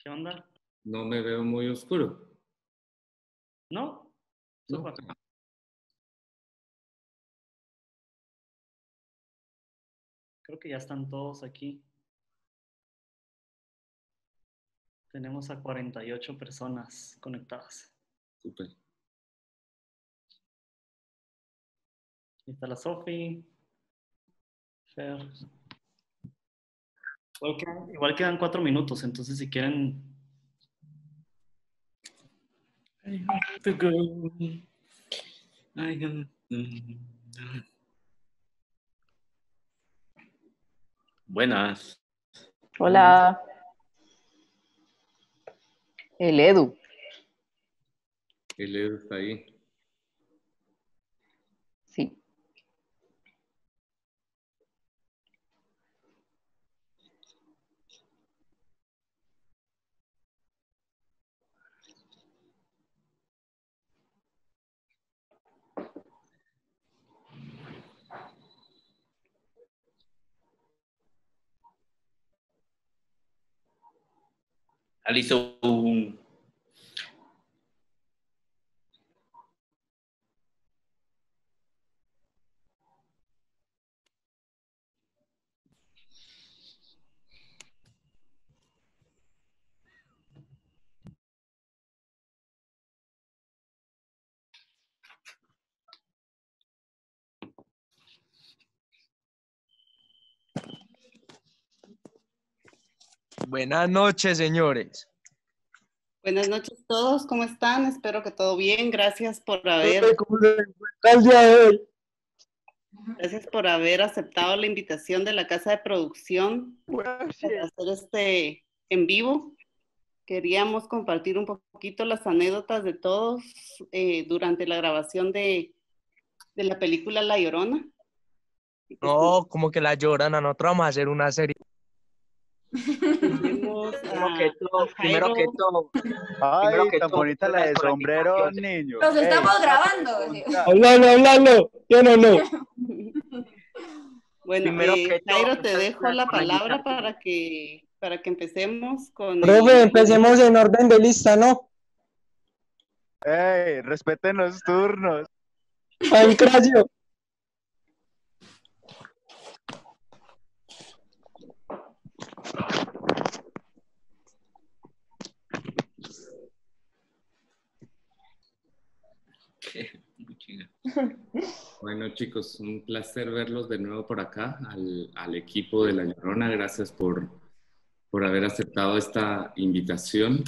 ¿Qué onda? No me veo muy oscuro. ¿No? No. Creo que ya están todos aquí. Tenemos a 48 personas conectadas. Súper. Ahí está la Sofi, Fer. Igual quedan 4 minutos, entonces si quieren... I have to go. Buenas. Hola. El Edu. El Edu está ahí. Sí. Alison. Buenas noches, señores. Buenas noches a todos, ¿cómo están? Espero que todo bien. Gracias por haber aceptado la invitación de la casa de producción para hacer este en vivo. Queríamos compartir un poquito las anécdotas de todos durante la grabación de la película La Llorona. No, como que La Llorona, nosotros vamos a hacer una serie. Tenemos Primero que todo. Ay, tan bonita la de sombrero, niño. Nos estamos grabando. Hablando. Yo no. Bueno, Jairo, te dejo la palabra para que empecemos con... Profe, empecemos en orden de lista, ¿no? Ey, respeten los turnos. Pancracio. Bueno, chicos, un placer verlos de nuevo por acá, al equipo de La Llorona. Gracias por haber aceptado esta invitación.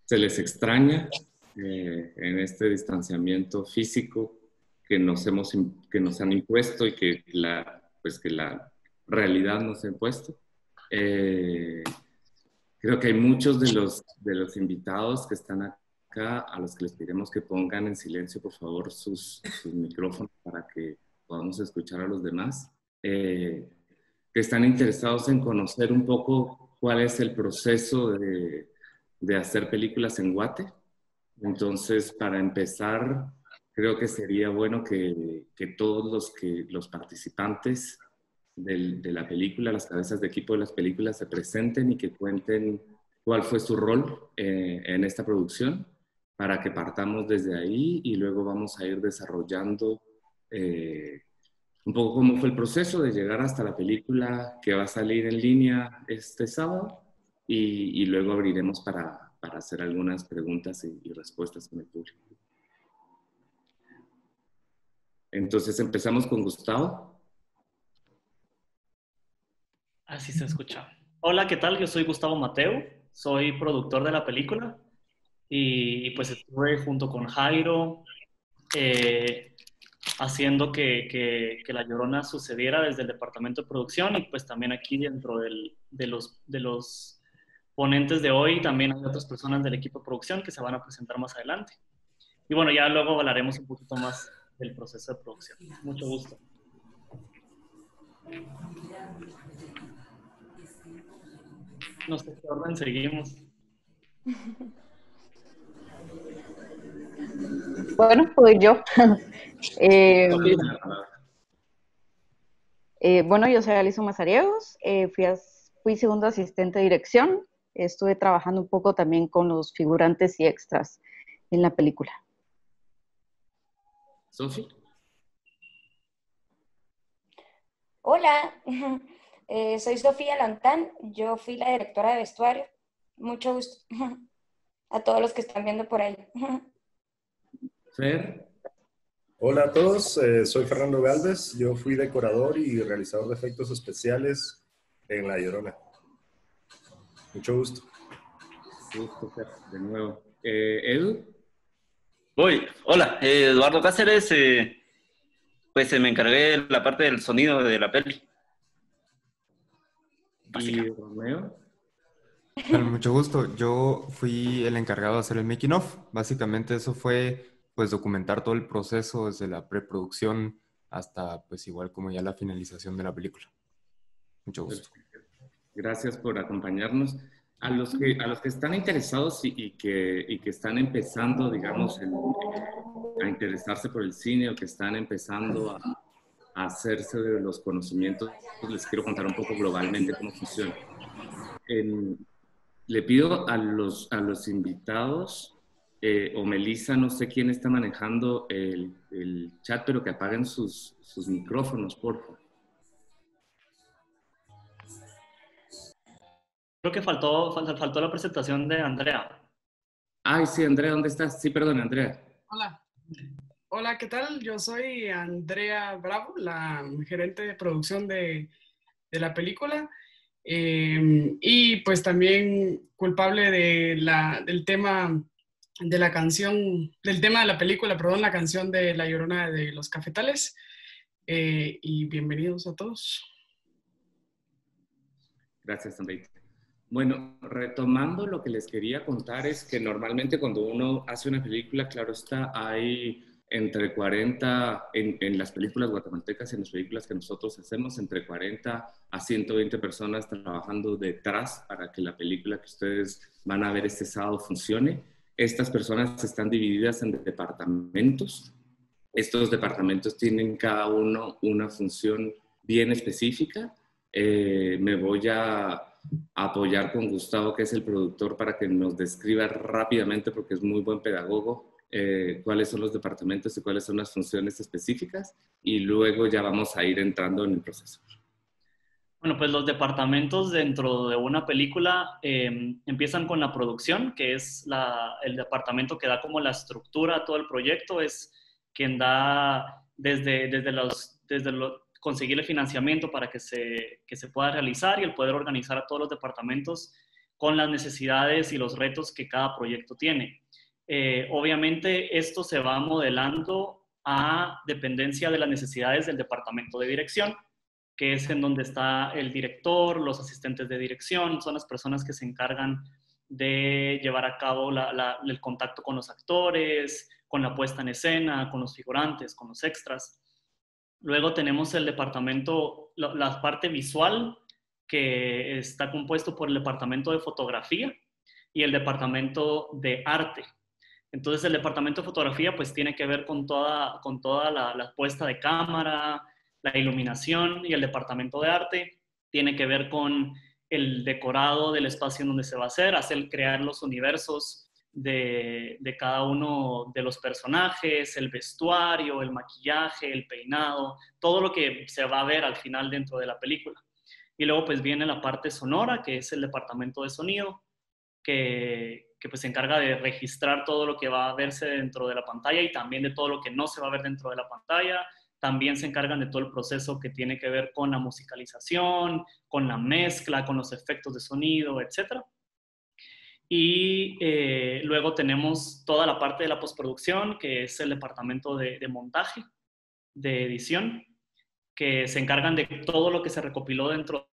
Se les extraña en este distanciamiento físico que nos han impuesto y que la realidad nos ha impuesto. Creo que hay muchos de los invitados que están acá a los que les pedimos que pongan en silencio, por favor, sus micrófonos para que podamos escuchar a los demás, que están interesados en conocer un poco cuál es el proceso de hacer películas en Guate. Entonces, para empezar, creo que sería bueno que todos los participantes de la película, las cabezas de equipo de las películas, se presenten y que cuenten cuál fue su rol en esta producción, para que partamos desde ahí y luego vamos a ir desarrollando un poco cómo fue el proceso de llegar hasta la película que va a salir en línea este sábado y luego abriremos para hacer algunas preguntas y respuestas con el público. Entonces empezamos con Gustavo. Así se escucha. Hola, ¿qué tal? Yo soy Gustavo Mateo, soy productor de la película y pues estuve junto con Jairo haciendo que La Llorona sucediera desde el departamento de producción y pues también aquí dentro de los ponentes de hoy también hay otras personas del equipo de producción que se van a presentar más adelante. Y bueno, ya luego hablaremos un poquito más del proceso de producción. Mucho gusto. No sé qué orden seguimos. Bueno, pues yo. Bueno, yo soy Alison Mazariegos, fui segundo asistente de dirección estuve trabajando un poco también con los figurantes y extras en la película. Sofi. Hola, soy Sofía Lantán, yo fui la directora de vestuario. Mucho gusto a todos los que están viendo por ahí. Fer. Hola a todos, soy Fernando Galvez, yo fui decorador y realizador de efectos especiales en La Llorona. Mucho gusto. Gusto, Fer, de nuevo. Edu. Hola, Eduardo Cáceres, pues me encargué de la parte del sonido de la peli. Y Romeo. Bueno, mucho gusto. Yo fui el encargado de hacer el making of. Básicamente eso fue pues documentar todo el proceso desde la preproducción hasta pues igual como ya la finalización de la película. Mucho gusto. Gracias por acompañarnos. A los que están interesados y que están empezando, digamos, a interesarse por el cine o que están empezando a hacerse de los conocimientos, les quiero contar un poco globalmente cómo funciona. Le pido a los invitados, o Melissa, no sé quién está manejando el chat, pero que apaguen sus micrófonos, por favor. Creo que faltó la presentación de Andrea. Ay, sí, Andrea, ¿dónde estás? Sí, perdón, Andrea. Hola, ¿qué tal? Yo soy Andrea Bravo, la gerente de producción de la película. Y pues también culpable del tema de la canción, del tema de la película, perdón, la canción de La Llorona de los Cafetales. Y bienvenidos a todos. Gracias, Andrea. Bueno, retomando lo que les quería contar es que normalmente cuando uno hace una película, claro está, hay entre 40, en las películas guatemaltecas y en las películas que nosotros hacemos, entre 40 a 120 personas trabajando detrás para que la película que ustedes van a ver este sábado funcione. Estas personas están divididas en departamentos. Estos departamentos tienen cada uno una función bien específica. Me voy a apoyar con Gustavo, que es el productor, para que nos describa rápidamente, porque es muy buen pedagogo, cuáles son los departamentos y cuáles son las funciones específicas, y luego ya vamos a ir entrando en el proceso. Bueno, pues los departamentos dentro de una película empiezan con la producción, que es el departamento que da como la estructura a todo el proyecto, es quien da desde conseguir el financiamiento para que se pueda realizar y el poder organizar a todos los departamentos con las necesidades y los retos que cada proyecto tiene. Obviamente esto se va modelando a dependencia de las necesidades del departamento de dirección, que es en donde está el director, los asistentes de dirección, son las personas que se encargan de llevar a cabo el contacto con los actores, con la puesta en escena, con los figurantes, con los extras. Luego tenemos el departamento, la parte visual, que está compuesto por el departamento de fotografía y el departamento de arte. Entonces el departamento de fotografía pues tiene que ver con toda la puesta de cámara, la iluminación, y el departamento de arte tiene que ver con el decorado del espacio en donde se va a hacer crear los universos de cada uno de los personajes, el vestuario, el maquillaje, el peinado, todo lo que se va a ver al final dentro de la película. Y luego pues viene la parte sonora, que es el departamento de sonido, que pues se encarga de registrar todo lo que va a verse dentro de la pantalla y también de todo lo que no se va a ver dentro de la pantalla. También se encargan de todo el proceso que tiene que ver con la musicalización, con la mezcla, con los efectos de sonido, etc. Y luego tenemos toda la parte de la postproducción, que es el departamento de montaje, de edición, que se encargan de todo lo que se recopiló dentro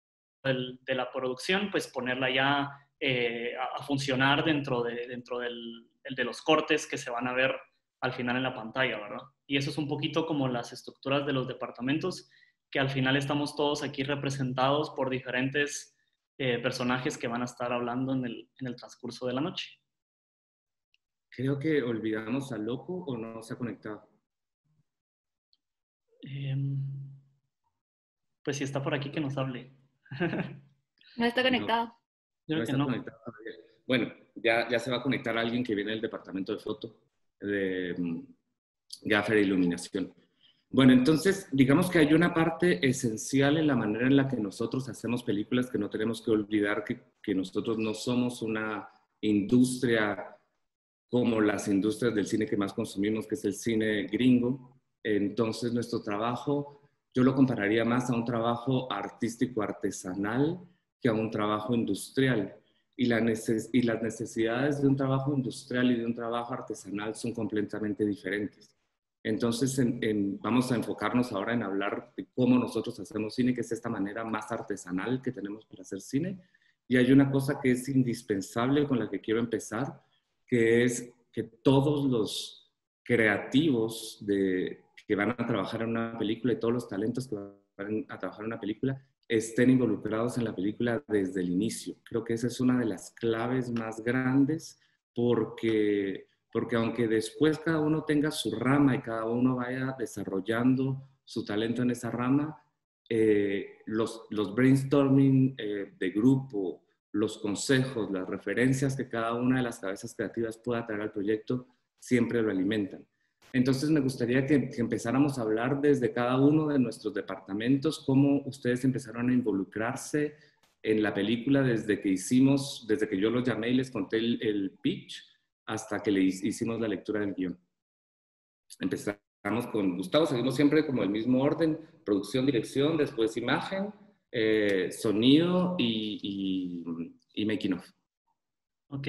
de la producción, pues ponerla ya a funcionar dentro de los cortes que se van a ver al final en la pantalla, ¿verdad? Y eso es un poquito como las estructuras de los departamentos, que al final estamos todos aquí representados por diferentes personajes que van a estar hablando en el transcurso de la noche. Creo que olvidamos a Loco, ¿o no se ha conectado? Pues si está por aquí, que nos hable. No está conectado. Creo No que está no. conectado todavía. Bueno, ya se va a conectar alguien que viene del departamento de foto, de gaffer e iluminación. Bueno, entonces, digamos que hay una parte esencial en la manera en la que nosotros hacemos películas, que no tenemos que olvidar que nosotros no somos una industria como las industrias del cine que más consumimos, que es el cine gringo. Entonces, nuestro trabajo, yo lo compararía más a un trabajo artístico artesanal que a un trabajo industrial. Y las necesidades de un trabajo industrial y de un trabajo artesanal son completamente diferentes. Entonces, vamos a enfocarnos ahora en hablar de cómo nosotros hacemos cine, que es esta manera más artesanal que tenemos para hacer cine. Y hay una cosa que es indispensable con la que quiero empezar, que es que todos los creativos que van a trabajar en una película y todos los talentos que van a trabajar en una película estén involucrados en la película desde el inicio. Creo que esa es una de las claves más grandes porque aunque después cada uno tenga su rama y cada uno vaya desarrollando su talento en esa rama, los brainstorming de grupo, los consejos, las referencias que cada una de las cabezas creativas pueda traer al proyecto, siempre lo alimentan. Entonces me gustaría que empezáramos a hablar desde cada uno de nuestros departamentos, cómo ustedes empezaron a involucrarse en la película desde que yo los llamé y les conté el pitch, hasta que le hicimos la lectura del guión. Empezamos con Gustavo, seguimos siempre como el mismo orden: producción, dirección, después imagen, sonido y making of. Ok,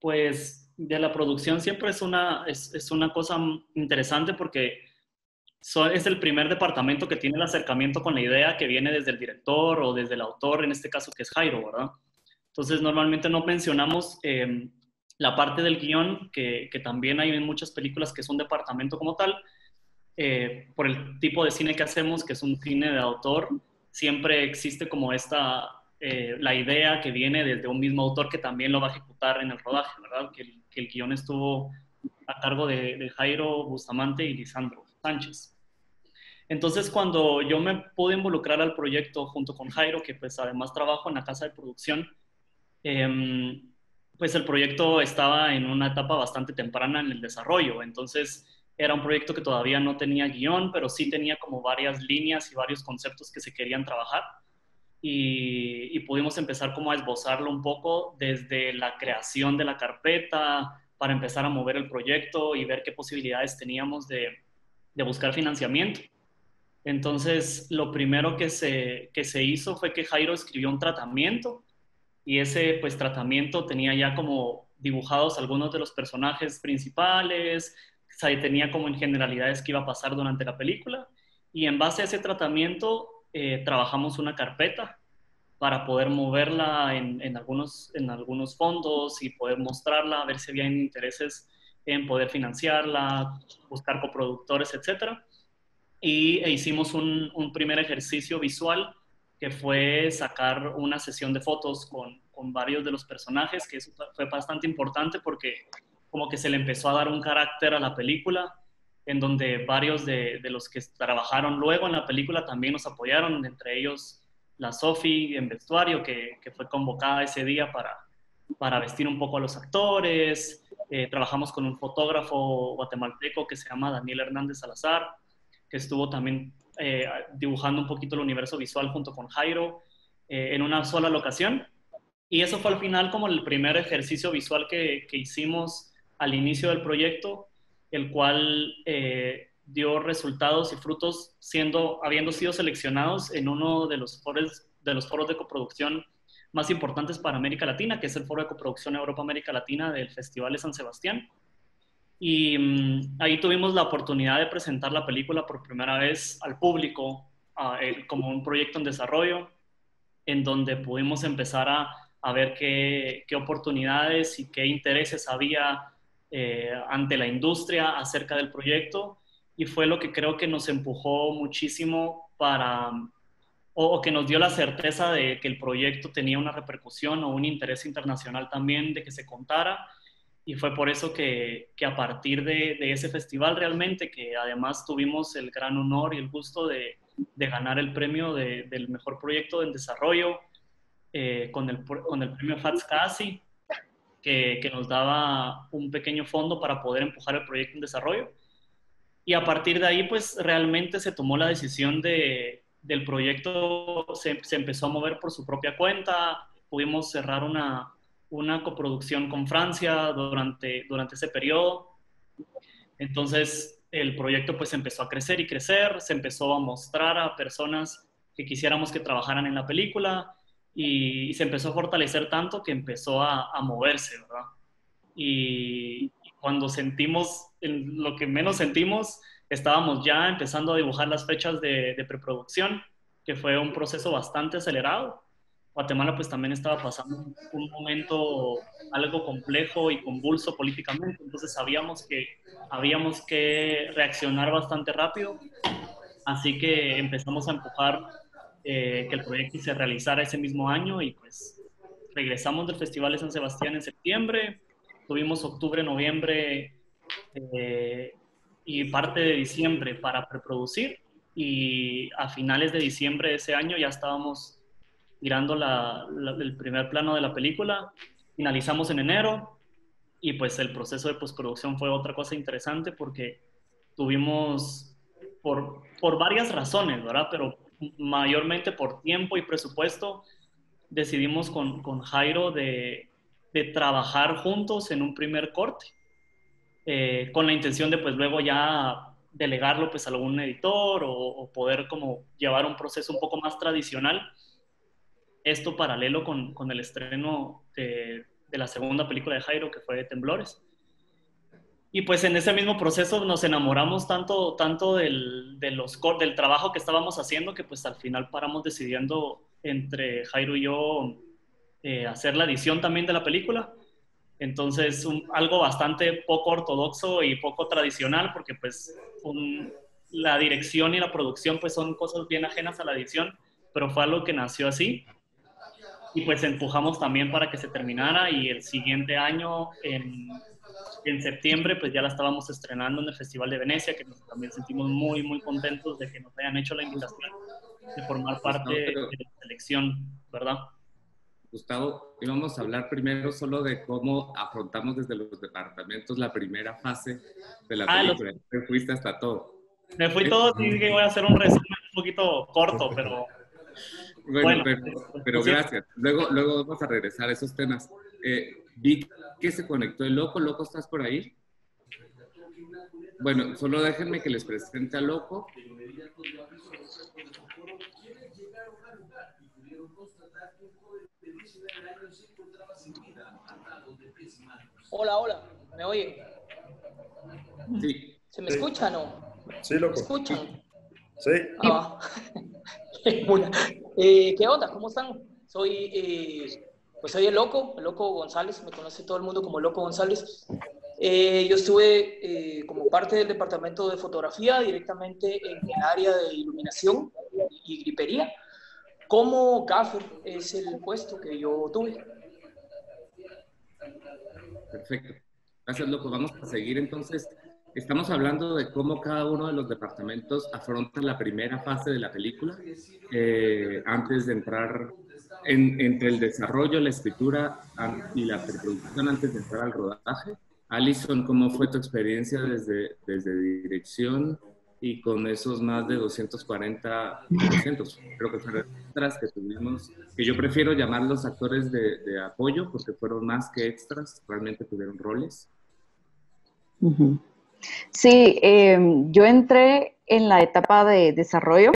pues de la producción siempre es una cosa interesante porque es el primer departamento que tiene el acercamiento con la idea que viene desde el director o desde el autor, en este caso que es Jairo, ¿verdad? Entonces normalmente no mencionamos la parte del guión, que también hay en muchas películas que es un departamento como tal, por el tipo de cine que hacemos, que es un cine de autor. Siempre existe como la idea que viene desde un mismo autor que también lo va a ejecutar en el rodaje, ¿verdad? Que el guión estuvo a cargo de Jairo Bustamante y Lisandro Sánchez. Entonces, cuando yo me pude involucrar al proyecto junto con Jairo, que pues además trabajo en la casa de producción, pues el proyecto estaba en una etapa bastante temprana en el desarrollo. Entonces, era un proyecto que todavía no tenía guión, pero sí tenía como varias líneas y varios conceptos que se querían trabajar. Y pudimos empezar como a esbozarlo un poco desde la creación de la carpeta, para empezar a mover el proyecto y ver qué posibilidades teníamos de buscar financiamiento. Entonces, lo primero que se hizo fue que Jairo escribió un tratamiento, y ese pues tratamiento tenía ya como dibujados algunos de los personajes principales, o sea, tenía como en generalidades qué iba a pasar durante la película, y en base a ese tratamiento trabajamos una carpeta para poder moverla en algunos fondos y poder mostrarla, a ver si había intereses en poder financiarla, buscar coproductores, etc. E hicimos un primer ejercicio visual, que fue sacar una sesión de fotos con varios de los personajes, que eso fue bastante importante porque como que se le empezó a dar un carácter a la película, en donde varios de los que trabajaron luego en la película también nos apoyaron, entre ellos la Sofi en vestuario, que fue convocada ese día para vestir un poco a los actores. Trabajamos con un fotógrafo guatemalteco que se llama Daniel Hernández Salazar, que estuvo también dibujando un poquito el universo visual junto con Jairo en una sola locación. Y eso fue al final como el primer ejercicio visual que hicimos al inicio del proyecto, el cual dio resultados y frutos habiendo sido seleccionados en uno de los foros de coproducción más importantes para América Latina, que es el Foro de Coproducción Europa-América Latina del Festival de San Sebastián. Y ahí tuvimos la oportunidad de presentar la película por primera vez al público como un proyecto en desarrollo, en donde pudimos empezar a ver qué oportunidades y qué intereses había ante la industria acerca del proyecto, y fue lo que creo que nos empujó muchísimo o que nos dio la certeza de que el proyecto tenía una repercusión o un interés internacional también de que se contara. Y fue por eso que a partir de ese festival realmente, que además tuvimos el gran honor y el gusto de ganar el premio del mejor proyecto en desarrollo, con el premio FATS-CASI, que nos daba un pequeño fondo para poder empujar el proyecto en desarrollo. Y a partir de ahí, pues realmente se tomó la decisión del proyecto, se empezó a mover por su propia cuenta. Pudimos cerrar una coproducción con Francia durante ese periodo. Entonces, el proyecto pues empezó a crecer y crecer, se empezó a mostrar a personas que quisiéramos que trabajaran en la película y se empezó a fortalecer tanto que empezó a moverse, ¿verdad? Y cuando sentimos lo que menos sentimos, estábamos ya empezando a dibujar las fechas de preproducción, que fue un proceso bastante acelerado. Guatemala pues también estaba pasando un momento algo complejo y convulso políticamente, entonces sabíamos que habíamos que reaccionar bastante rápido, así que empezamos a empujar que el proyecto se realizara ese mismo año y pues regresamos del Festival de San Sebastián en septiembre, tuvimos octubre, noviembre y parte de diciembre para preproducir y a finales de diciembre de ese año ya estábamos tirando el primer plano de la película, finalizamos en enero y pues el proceso de postproducción fue otra cosa interesante porque tuvimos, por varias razones, ¿verdad? Pero mayormente por tiempo y presupuesto, decidimos con Jairo de trabajar juntos en un primer corte, con la intención de pues luego ya delegarlo pues a algún editor o poder como llevar un proceso un poco más tradicional. Esto paralelo con el estreno de la segunda película de Jairo, que fue Temblores. Y pues en ese mismo proceso nos enamoramos tanto del trabajo que estábamos haciendo que pues al final paramos decidiendo entre Jairo y yo hacer la edición también de la película. Entonces algo bastante poco ortodoxo y poco tradicional porque pues la dirección y la producción pues son cosas bien ajenas a la edición, pero fue algo que nació así. Y pues empujamos también para que se terminara y el siguiente año, en septiembre, pues ya la estábamos estrenando en el Festival de Venecia, que nos también sentimos muy, muy contentos de que nos hayan hecho la invitación de formar parte de la selección, ¿verdad? Gustavo, íbamos a hablar primero solo de cómo afrontamos desde los departamentos la primera fase de la película. Te fuiste hasta todo. Me fui todo, sí que voy a hacer un resumen un poquito corto, pero... Bueno, pero gracias. Luego vamos a regresar a esos temas. Vi que se conectó el Loco. Loco, ¿estás por ahí? Bueno, solo déjenme que les presente a Loco. Hola, ¿me oye? Sí. ¿Se me escucha o no? Sí, Loco. ¿Me escuchan? Sí. Ah, ¿qué onda? ¿Cómo están? Soy el Loco González, me conoce todo el mundo como Loco González. Yo estuve como parte del departamento de fotografía directamente en el área de iluminación y gripería. Como gaffer es el puesto que yo tuve. Perfecto. Gracias, Loco. Vamos a seguir entonces. Estamos hablando de cómo cada uno de los departamentos afronta la primera fase de la película antes de entrar entre el desarrollo, la escritura y la preproducción antes de entrar al rodaje. Alison, ¿cómo fue tu experiencia desde dirección y con esos más de 240, creo que fueron extras que tuvimos, que yo prefiero llamarlos actores de apoyo porque fueron más que extras, realmente tuvieron roles? Uh-huh. Sí, yo entré en la etapa de desarrollo,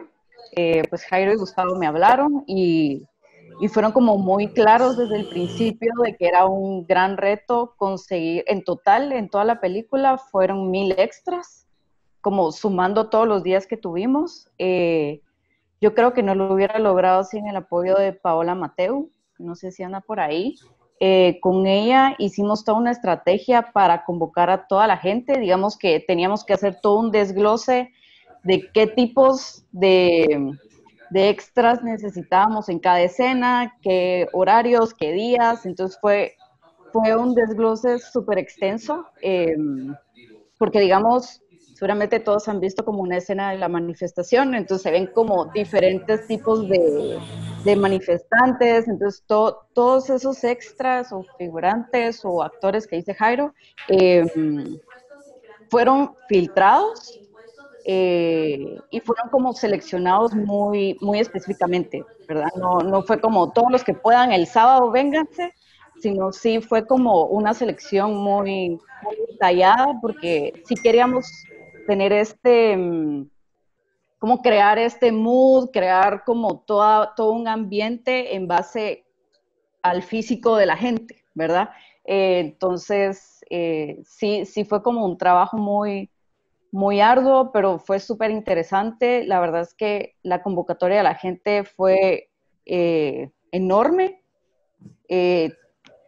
pues Jairo y Gustavo me hablaron y fueron como muy claros desde el principio de que era un gran reto conseguir, en total, en toda la película, fueron 1000 extras, como sumando todos los días que tuvimos. Yo creo que no lo hubiera logrado sin el apoyo de Paola Mateu, no sé si anda por ahí. Con ella hicimos toda una estrategia para convocar a toda la gente, digamos que teníamos que hacer todo un desglose de qué tipos de extras necesitábamos en cada escena, qué horarios, qué días, entonces fue un desglose súper extenso, porque digamos, seguramente todos han visto como una escena de la manifestación, entonces se ven como diferentes tipos de de manifestantes, entonces todos esos extras o figurantes o actores que dice Jairo fueron filtrados y fueron como seleccionados muy, muy específicamente, ¿verdad? No fue como todos los que puedan el sábado vénganse, sino sí fue como una selección muy, muy detallada, porque sí queríamos tener como crear este mood, crear como todo un ambiente en base al físico de la gente, ¿verdad? Entonces, sí fue como un trabajo muy, muy arduo, pero fue súper interesante. La verdad es que la convocatoria de la gente fue enorme.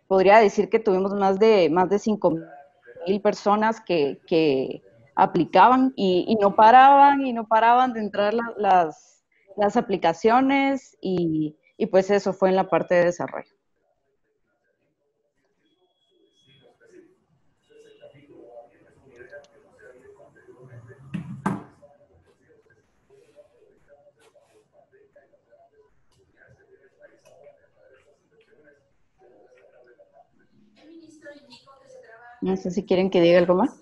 Podría decir que tuvimos más de 5,000 personas que aplicaban y no paraban de entrar las aplicaciones y pues eso fue en la parte de desarrollo. No sé si quieren que diga algo más.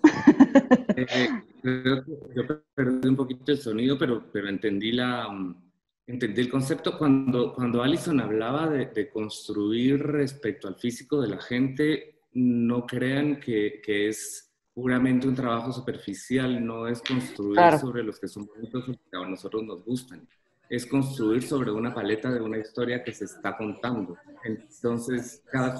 Creo que yo perdí un poquito el sonido, pero entendí el concepto. Cuando Alison hablaba de construir respecto al físico de la gente, no crean que es puramente un trabajo superficial, no es construir sobre los que son bonitos o que a nosotros nos gustan. Es construir sobre una paleta de una historia que se está contando. Entonces, cada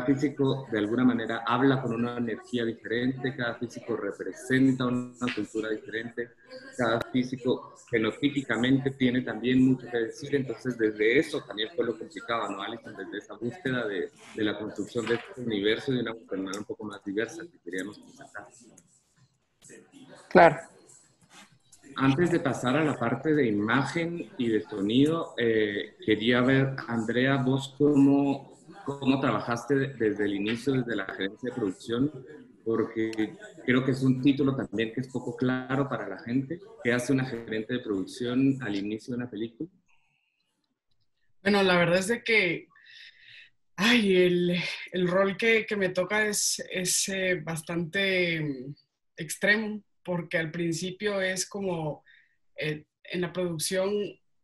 físico de alguna manera habla con una energía diferente, cada físico representa una cultura diferente, cada físico fenotípicamente tiene también mucho que decir, entonces desde eso también fue lo complicado, ¿no, Alison? Desde esa búsqueda de la construcción de este universo y de una manera un poco más diversa que queríamos presentar. Claro. Antes de pasar a la parte de imagen y de sonido, quería ver, Andrea, vos cómo trabajaste desde el inicio, desde la gerencia de producción, porque creo que es un título también que es poco claro para la gente. ¿Qué hace una gerente de producción al inicio de una película? Bueno, la verdad es de que el rol que me toca es bastante extremo, porque al principio es como en la producción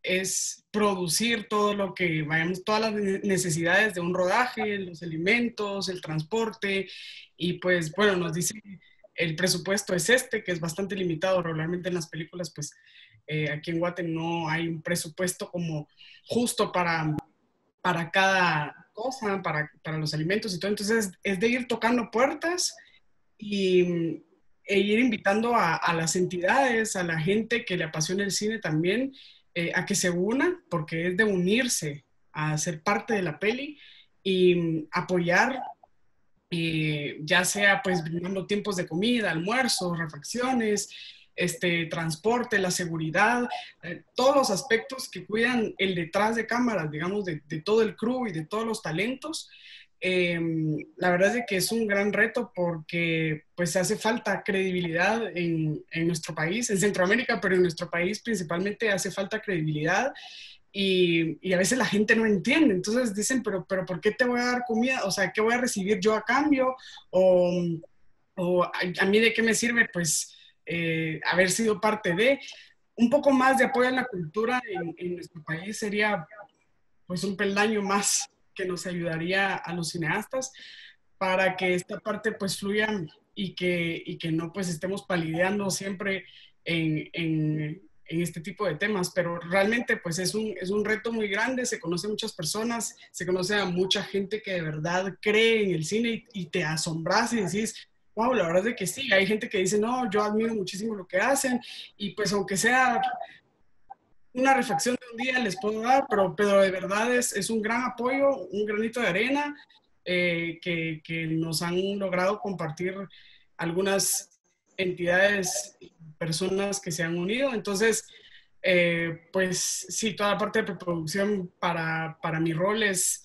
es producir todo lo que vayamos, todas las necesidades de un rodaje, los alimentos, el transporte, y pues bueno, nos dicen el presupuesto es que es bastante limitado. Regularmente en las películas, pues aquí en Guate no hay un presupuesto como justo para cada cosa, para los alimentos y todo. Entonces es de ir tocando puertas e ir invitando a las entidades, a la gente que le apasiona el cine también, a que se una, porque es de unirse a ser parte de la peli y apoyar, ya sea pues brindando tiempos de comida, almuerzos, refacciones, transporte, la seguridad, todos los aspectos que cuidan el detrás de cámaras, digamos, de todo el crew y de todos los talentos. La verdad es que es un gran reto porque pues hace falta credibilidad en nuestro país, en Centroamérica, pero en nuestro país principalmente hace falta credibilidad y a veces la gente no entiende. Entonces dicen, pero ¿por qué te voy a dar comida? O sea, ¿qué voy a recibir yo a cambio? O a mí de qué me sirve pues haber sido parte de un poco más de apoyo a la cultura en nuestro país sería pues un peldaño más que nos ayudaría a los cineastas para que esta parte pues fluya y que no pues estemos palideando siempre en este tipo de temas, pero realmente pues es un reto muy grande, se conoce a muchas personas, se conoce a mucha gente que de verdad cree en el cine y te asombras y decís, wow, la verdad es que sí, hay gente que dice, no, yo admiro muchísimo lo que hacen y pues aunque sea una reflexión de un día les puedo dar, pero de verdad es un gran apoyo, un granito de arena que nos han logrado compartir algunas entidades, personas que se han unido. Entonces, pues sí, toda la parte de preproducción para mi rol es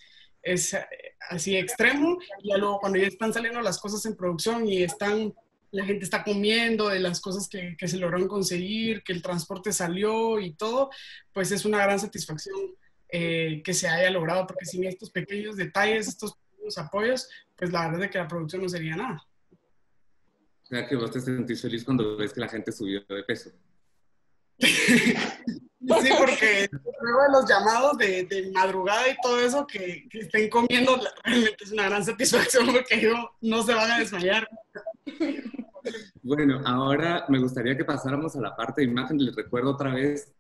así extremo, y luego cuando ya están saliendo las cosas en producción y están la gente está comiendo, de las cosas que se lograron conseguir, que el transporte salió y todo, pues es una gran satisfacción que se haya logrado, porque sin estos pequeños detalles, estos pequeños apoyos, pues la verdad es que la producción no sería nada. O sea, que vos te sentís feliz cuando ves que la gente subió de peso. Sí, porque luego de los llamados de madrugada y todo eso, que estén comiendo, realmente es una gran satisfacción porque no se van a desmayar. Bueno, ahora me gustaría que pasáramos a la parte de imagen. Les recuerdo otra vez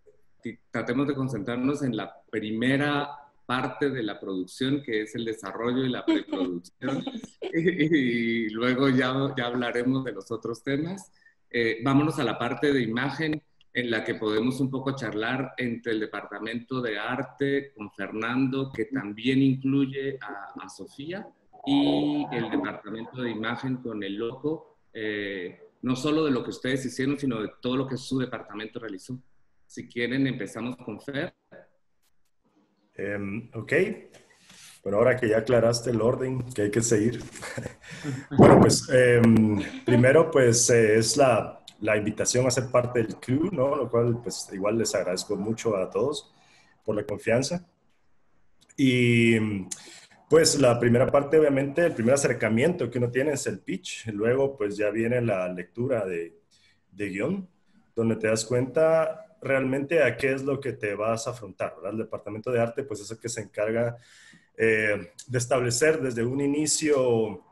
que tratemos de concentrarnos en la primera parte de la producción, que es el desarrollo y la preproducción. Y luego ya hablaremos de los otros temas. Vámonos a la parte de imagen, en la que podemos un poco charlar entre el departamento de arte con Fernando, que también incluye a Sofía, y el departamento de imagen con el Loco, no solo de lo que ustedes hicieron, sino de todo lo que su departamento realizó. Si quieren, empezamos con Fer. Ok. Bueno, ahora que ya aclaraste el orden que hay que seguir. Bueno, pues primero pues es la invitación a ser parte del crew, ¿no? Lo cual pues igual les agradezco mucho a todos por la confianza. Y pues la primera parte, obviamente, el primer acercamiento que uno tiene es el pitch. Luego pues ya viene la lectura de guión, donde te das cuenta realmente a qué es lo que te vas a afrontar, ¿verdad? El departamento de arte pues es el que se encarga de establecer desde un inicio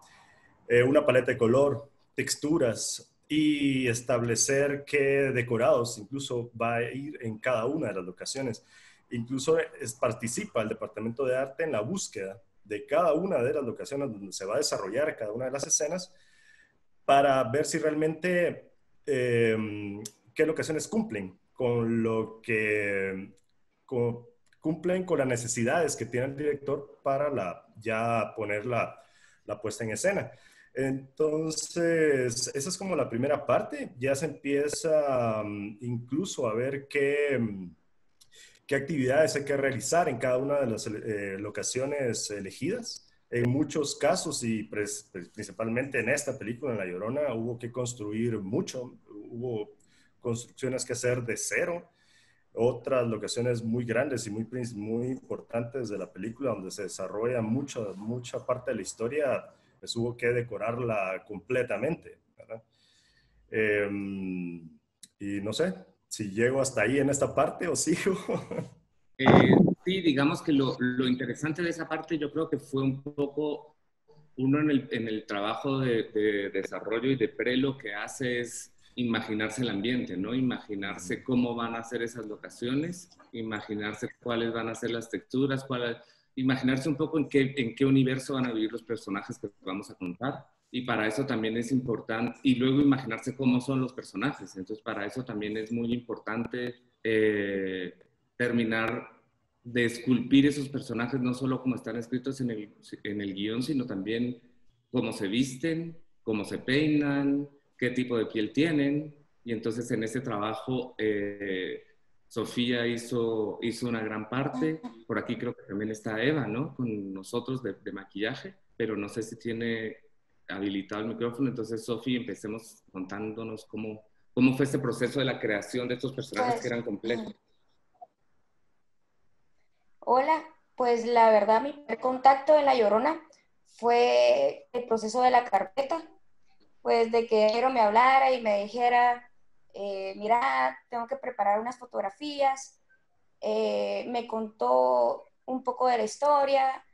una paleta de color, texturas y establecer qué decorados incluso va a ir en cada una de las locaciones. Incluso participa el departamento de arte en la búsqueda de cada una de las locaciones donde se va a desarrollar cada una de las escenas para ver si realmente qué locaciones cumplen con lo que cumplen con las necesidades que tiene el director para ya poner la puesta en escena. Entonces, esa es como la primera parte. Ya se empieza incluso a ver qué actividades hay que realizar en cada una de las locaciones elegidas. En muchos casos, y principalmente en esta película, en La Llorona, hubo que construir mucho. Hubo construcciones que hacer de cero. Otras locaciones muy grandes y muy importantes de la película, donde se desarrolla mucha parte de la historia, pues hubo que decorarla completamente, ¿verdad? Y no sé si llego hasta ahí en esta parte o sigo. Sí, digamos que lo interesante de esa parte yo creo que fue un poco, uno en el trabajo de desarrollo y de pre, lo que hace es imaginarse el ambiente, ¿no? Imaginarse cómo van a ser esas locaciones, imaginarse cuáles van a ser las texturas, imaginarse un poco en qué universo van a vivir los personajes que vamos a contar. Y para eso también es importante, y luego imaginarse cómo son los personajes. Entonces, para eso también es muy importante terminar de esculpir esos personajes, no solo como están escritos en el guión, sino también cómo se visten, cómo se peinan, qué tipo de piel tienen. Y entonces en ese trabajo Sofía hizo una gran parte. Por aquí creo que también está Eva, ¿no? Con nosotros de maquillaje, pero no sé si tiene habilitado el micrófono. Entonces, Sofía, empecemos contándonos cómo fue este proceso de la creación de estos personajes que eran complejos. Hola, pues la verdad mi primer contacto en La Llorona fue el proceso de la carpeta, pues de que Jero me hablara y me dijera, mira, tengo que preparar unas fotografías, me contó un poco de la historia,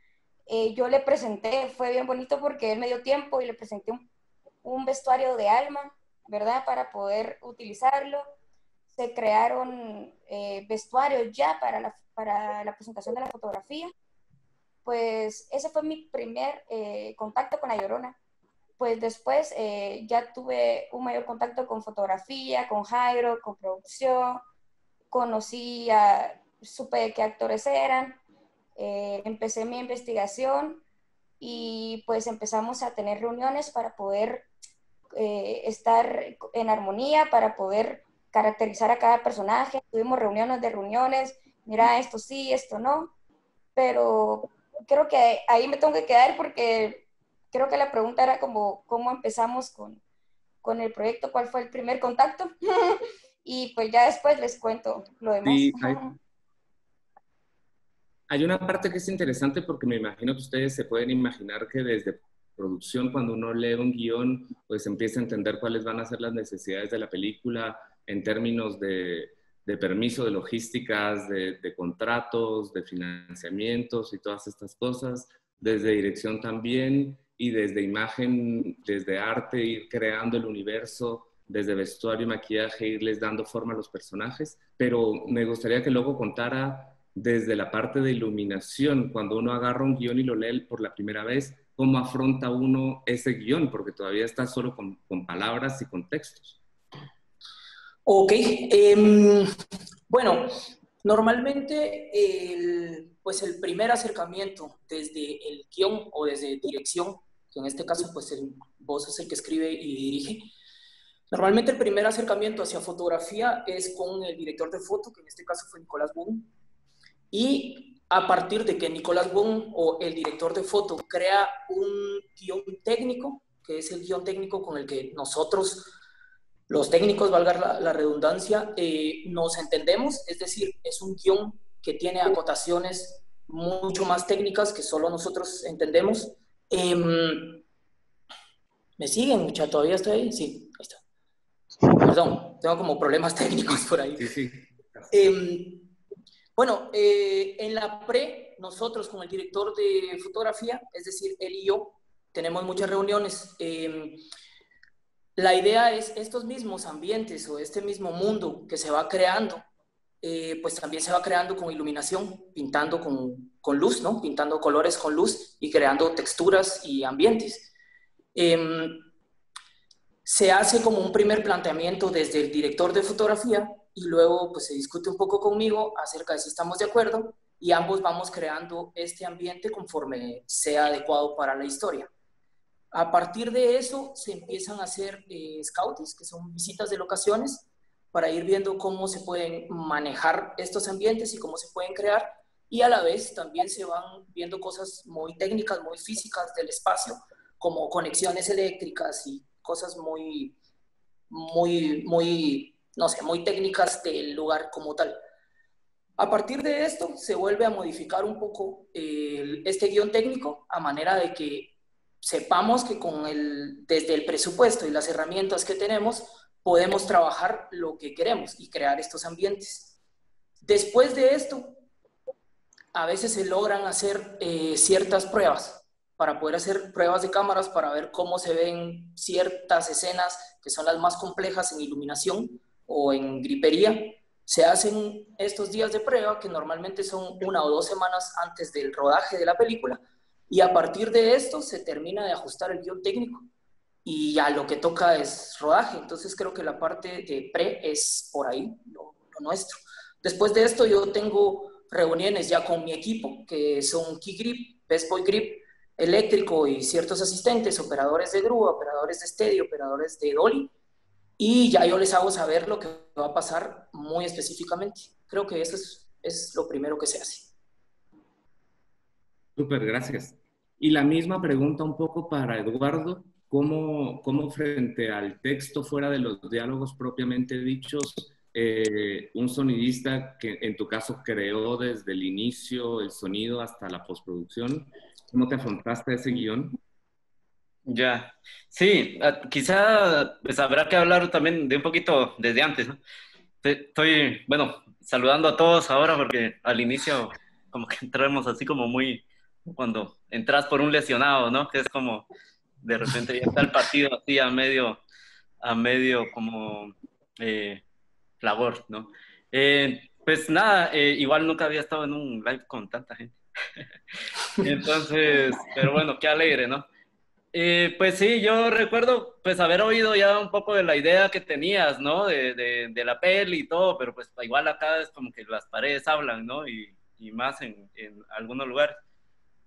yo le presenté, fue bien bonito porque él me dio tiempo y le presenté un vestuario de Alma, ¿verdad? Para poder utilizarlo. Se crearon vestuarios ya para la presentación de la fotografía. Pues ese fue mi primer contacto con La Llorona. Pues después ya tuve un mayor contacto con fotografía, con Jairo, con producción, supe qué actores eran, empecé mi investigación y pues empezamos a tener reuniones para poder estar en armonía, para poder caracterizar a cada personaje. Tuvimos reuniones, mira, esto sí, esto no, pero creo que ahí me tengo que quedar porque creo que la pregunta era como cómo empezamos con el proyecto, cuál fue el primer contacto. Y pues ya después les cuento lo demás. Sí, hay una parte que es interesante porque me imagino que ustedes se pueden imaginar que desde producción, cuando uno lee un guión, pues empieza a entender cuáles van a ser las necesidades de la película en términos de permiso, de logísticas, de contratos, de financiamientos y todas estas cosas. Desde dirección también, y desde imagen, desde arte, ir creando el universo, desde vestuario y maquillaje, irles dando forma a los personajes. Pero me gustaría que luego contara desde la parte de iluminación, cuando uno agarra un guión y lo lee por la primera vez, cómo afronta uno ese guión, porque todavía está solo con palabras y con textos. Ok, bueno, normalmente pues el primer acercamiento desde el guión o desde dirección, que en este caso pues vos es el que escribe y dirige, normalmente el primer acercamiento hacia fotografía es con el director de foto, que en este caso fue Nicolás Boom, y a partir de que Nicolás Boom o el director de foto crea un guión técnico, que es el guión técnico con el que nosotros, los técnicos, valga la redundancia, nos entendemos, es decir, es un guión que tiene acotaciones mucho más técnicas que solo nosotros entendemos. ¿Me siguen, muchachos? ¿Todavía estoy ahí? Sí, ahí está. Perdón, tengo como problemas técnicos por ahí. Sí, sí. Bueno, en la pre, nosotros con el director de fotografía, es decir, él y yo, tenemos muchas reuniones. La idea es estos mismos ambientes o este mismo mundo que se va creando, pues también se va creando con iluminación, pintando con luz, ¿no? Pintando colores con luz y creando texturas y ambientes. Se hace como un primer planteamiento desde el director de fotografía y luego pues se discute un poco conmigo acerca de si estamos de acuerdo y ambos vamos creando este ambiente conforme sea adecuado para la historia. A partir de eso se empiezan a hacer scoutings, que son visitas de locaciones, para ir viendo cómo se pueden manejar estos ambientes y cómo se pueden crear, y a la vez también se van viendo cosas muy técnicas, muy físicas del espacio, como conexiones eléctricas y cosas muy técnicas del lugar como tal. A partir de esto se vuelve a modificar un poco este guión técnico a manera de que sepamos que desde el presupuesto y las herramientas que tenemos podemos trabajar lo que queremos y crear estos ambientes. Después de esto, a veces se logran hacer ciertas pruebas para poder hacer pruebas de cámaras para ver cómo se ven ciertas escenas que son las más complejas en iluminación o en gripería. Se hacen estos días de prueba que normalmente son 1 o 2 semanas antes del rodaje de la película, y a partir de esto se termina de ajustar el guión técnico y ya lo que toca es rodaje. Entonces creo que la parte de pre es por ahí lo nuestro. Después de esto yo tengo reuniones ya con mi equipo, que son Key Grip, Best Boy Grip, eléctrico y ciertos asistentes, operadores de grúa, operadores de steady, operadores de dolly, y ya yo les hago saber lo que va a pasar muy específicamente. Creo que eso es lo primero que se hace. Súper, gracias. Y la misma pregunta un poco para Eduardo, ¿cómo frente al texto fuera de los diálogos propiamente dichos, un sonidista que en tu caso creó desde el inicio el sonido hasta la postproducción, cómo te afrontaste a ese guión? Ya, sí, quizá pues habrá que hablar también de un poquito desde antes, ¿no? Estoy, bueno, saludando a todos ahora porque al inicio como que entramos así como muy, cuando entras por un lesionado, ¿no? Que es como, de repente ya está el partido así a medio como labor, ¿no? Pues nada, igual nunca había estado en un live con tanta gente. Entonces, pero bueno, qué alegre, ¿no? Pues sí, yo recuerdo pues haber oído ya un poco de la idea que tenías, ¿no? De la peli y todo, pero pues igual acá es como que las paredes hablan, ¿no? Y más en algunos lugares.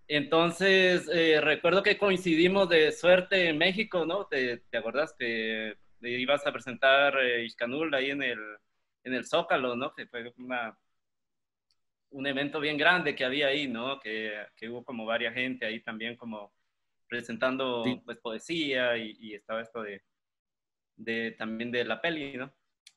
Entonces, recuerdo que coincidimos de suerte en México, ¿no? ¿Te acuerdas que ibas a presentar Ixcanul ahí en el Zócalo, ¿no? Que fue un evento bien grande que había ahí, ¿no? Que hubo como varias gente ahí también como presentando pues poesía y estaba esto también de la peli, ¿no?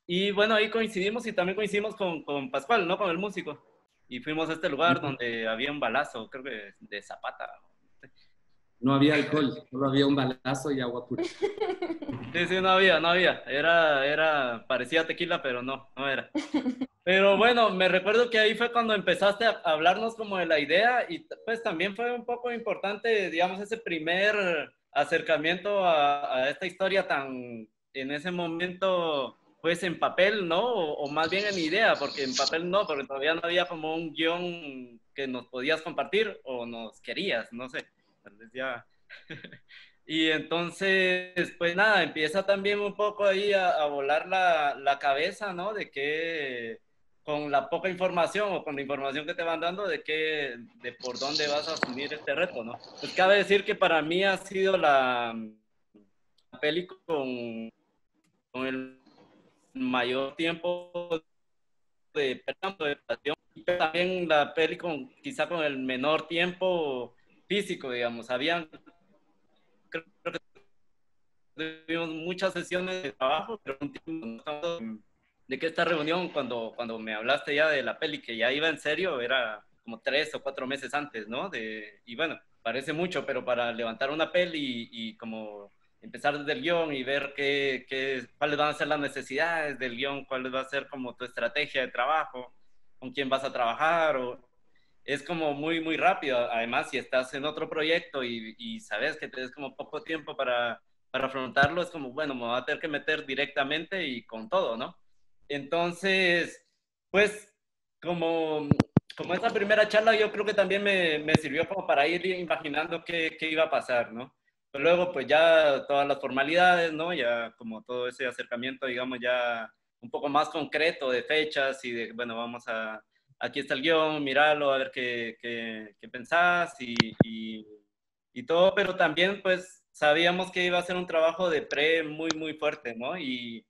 Y bueno, ahí coincidimos y también coincidimos con Pascual, ¿no? Con el músico. Y fuimos a este lugar donde había un balazo, creo que de Zapata. No había alcohol, solo había un balazo y agua pura. Sí, sí, no había. Parecía tequila, pero no era. Pero bueno, me recuerdo que ahí fue cuando empezaste a hablarnos como de la idea y pues también fue un poco importante, digamos, ese primer acercamiento a esta historia tan, en ese momento, pues en papel, ¿no? O más bien en idea, porque en papel no, porque todavía no había como un guión que nos podías compartir o nos querías, no sé. Tal vez ya... Y entonces, pues nada, empieza también un poco ahí a volar la cabeza, ¿no? De que con la poca información o con la información que te van dando de por dónde vas a asumir este reto, ¿no? Pues cabe decir que para mí ha sido la peli con el mayor tiempo de preparación, pero también la peli quizá con el menor tiempo físico, digamos. Creo que tuvimos muchas sesiones de trabajo, pero un tiempo de que esta reunión, cuando me hablaste ya de la peli, que ya iba en serio, era como 3 o 4 meses antes, ¿no? Y bueno, parece mucho, pero para levantar una peli y como empezar desde el guión y ver cuáles van a ser las necesidades del guión, cuál va a ser como tu estrategia de trabajo, con quién vas a trabajar, es como muy, muy rápido. Además, si estás en otro proyecto y sabes que tienes como poco tiempo para afrontarlo, es como, bueno, me voy a tener que meter directamente y con todo, ¿no? Entonces, pues, como esta primera charla, yo creo que también me sirvió como para ir imaginando qué iba a pasar, ¿no? Pero luego, pues ya todas las formalidades, ¿no? Ya como todo ese acercamiento, digamos, ya un poco más concreto de fechas y de, bueno, aquí está el guión, míralo, a ver qué pensás y todo, pero también, pues, sabíamos que iba a ser un trabajo de pre muy, muy fuerte, ¿no? Y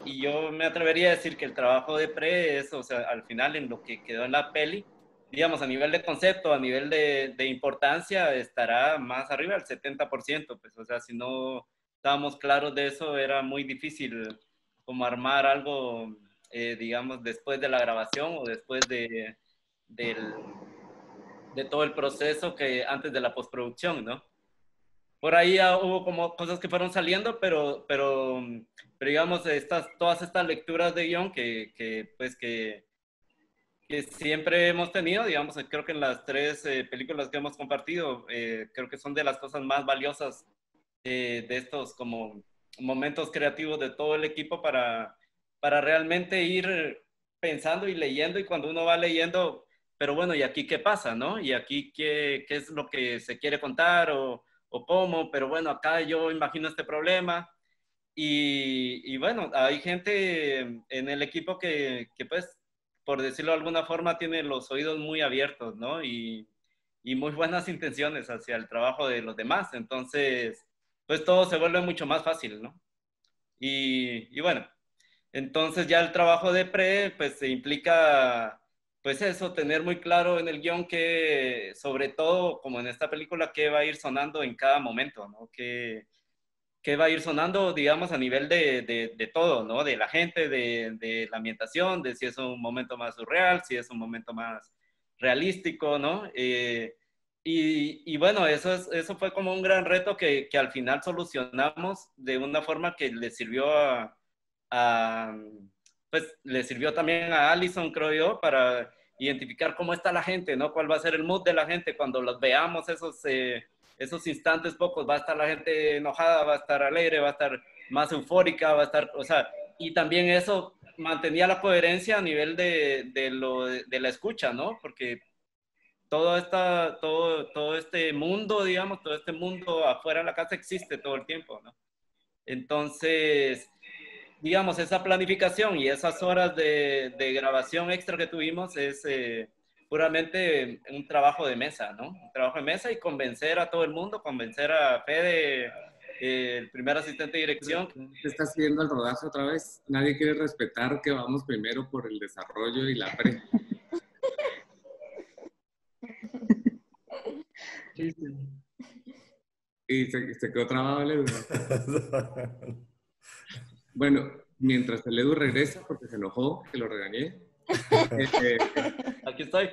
yo me atrevería a decir que el trabajo de pre es, o sea, al final en lo que quedó en la peli, digamos, a nivel de concepto, a nivel de importancia, estará más arriba del 70%, pues, o sea, si no estábamos claros de eso, era muy difícil como armar algo, digamos, después de la grabación o después de todo el proceso que antes de la postproducción, ¿no? Por ahí hubo como cosas que fueron saliendo, pero digamos, todas estas lecturas de guión que siempre hemos tenido, digamos, creo que en las 3 películas que hemos compartido, creo que son de las cosas más valiosas de estos como momentos creativos de todo el equipo para realmente ir pensando y leyendo, y cuando uno va leyendo, pero bueno, ¿y aquí qué pasa, no? ¿Y aquí qué es lo que se quiere contar o cómo? Pero bueno, acá yo imagino este problema. Y bueno, hay gente en el equipo que pues, por decirlo de alguna forma, tiene los oídos muy abiertos, ¿no? Y muy buenas intenciones hacia el trabajo de los demás. Entonces, pues todo se vuelve mucho más fácil, ¿no? Y bueno, entonces ya el trabajo de pre, pues se implica, pues eso, tener muy claro en el guión que, sobre todo, como en esta película, qué va a ir sonando en cada momento, ¿no? Que va a ir sonando, digamos, a nivel de todo, ¿no? De la gente, de la ambientación, de si es un momento más surreal, si es un momento más realístico, ¿no? Y bueno, eso fue como un gran reto que al final solucionamos de una forma que le sirvió pues le sirvió también a Allison, creo yo, para identificar cómo está la gente, ¿no? Cuál va a ser el mood de la gente cuando los veamos esos instantes pocos. Va a estar la gente enojada, va a estar alegre, va a estar más eufórica, va a estar, o sea, y también eso mantenía la coherencia a nivel de la escucha, ¿no? Porque todo este mundo, digamos, todo este mundo afuera de la casa existe todo el tiempo, ¿no? Entonces, digamos, esa planificación y esas horas de grabación extra que tuvimos es puramente un trabajo de mesa, ¿no? Un trabajo de mesa y convencer a todo el mundo, convencer a Fede, el primer asistente de dirección. ¿Te estás siguiendo el rodaje otra vez? Nadie quiere respetar que vamos primero por el desarrollo y la pre. Y se quedó trabado el Edu. Bueno, mientras el Edu regresa, porque se enojó, que lo regañé. Aquí estoy.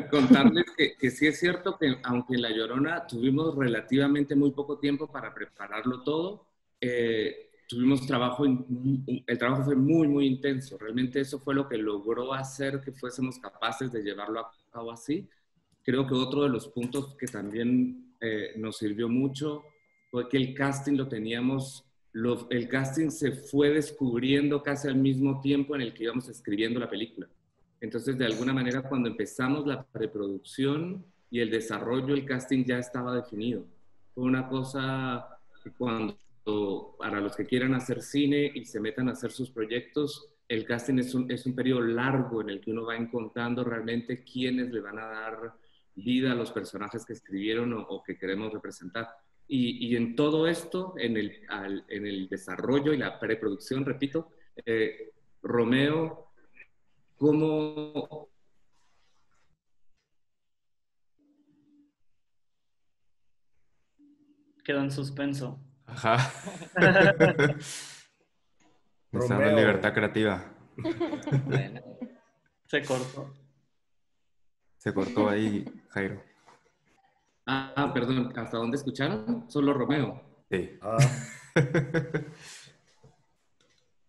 Contarles que sí es cierto que aunque en La Llorona tuvimos relativamente muy poco tiempo para prepararlo todo, tuvimos trabajo, el trabajo fue muy, muy intenso. Realmente eso fue lo que logró hacer que fuésemos capaces de llevarlo a cabo así. Creo que otro de los puntos que también nos sirvió mucho fue que el casting lo teníamos, el casting se fue descubriendo casi al mismo tiempo en el que íbamos escribiendo la película. Entonces, de alguna manera, cuando empezamos la preproducción y el desarrollo, el casting ya estaba definido. Fue una cosa que para los que quieran hacer cine y se metan a hacer sus proyectos, el casting es un periodo largo en el que uno va encontrando realmente quiénes le van a dar vida a los personajes que escribieron o que queremos representar. Y en todo esto, en el desarrollo y la preproducción, repito, Romeo, ¿cómo? Quedó en suspenso. Ajá. Me está dando libertad creativa. Bueno. Se cortó. Se cortó ahí, Jairo. Perdón, ¿hasta dónde escucharon? Solo Romeo. Sí.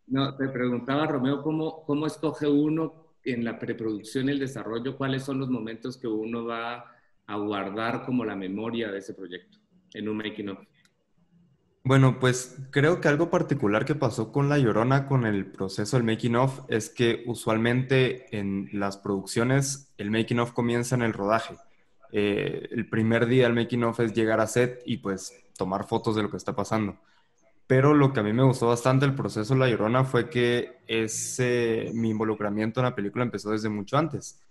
No, te preguntaba, Romeo, ¿cómo escoge uno en la preproducción y el desarrollo? ¿Cuáles son los momentos que uno va a guardar como la memoria de ese proyecto en un making of? Bueno, pues creo que algo particular que pasó con La Llorona con el proceso del making of es que usualmente en las producciones el making of comienza en el rodaje. El primer día del making of es llegar a set y pues tomar fotos de lo que está pasando. Pero lo que a mí me gustó bastante del proceso de La Llorona fue que mi involucramiento en la película empezó desde mucho antes,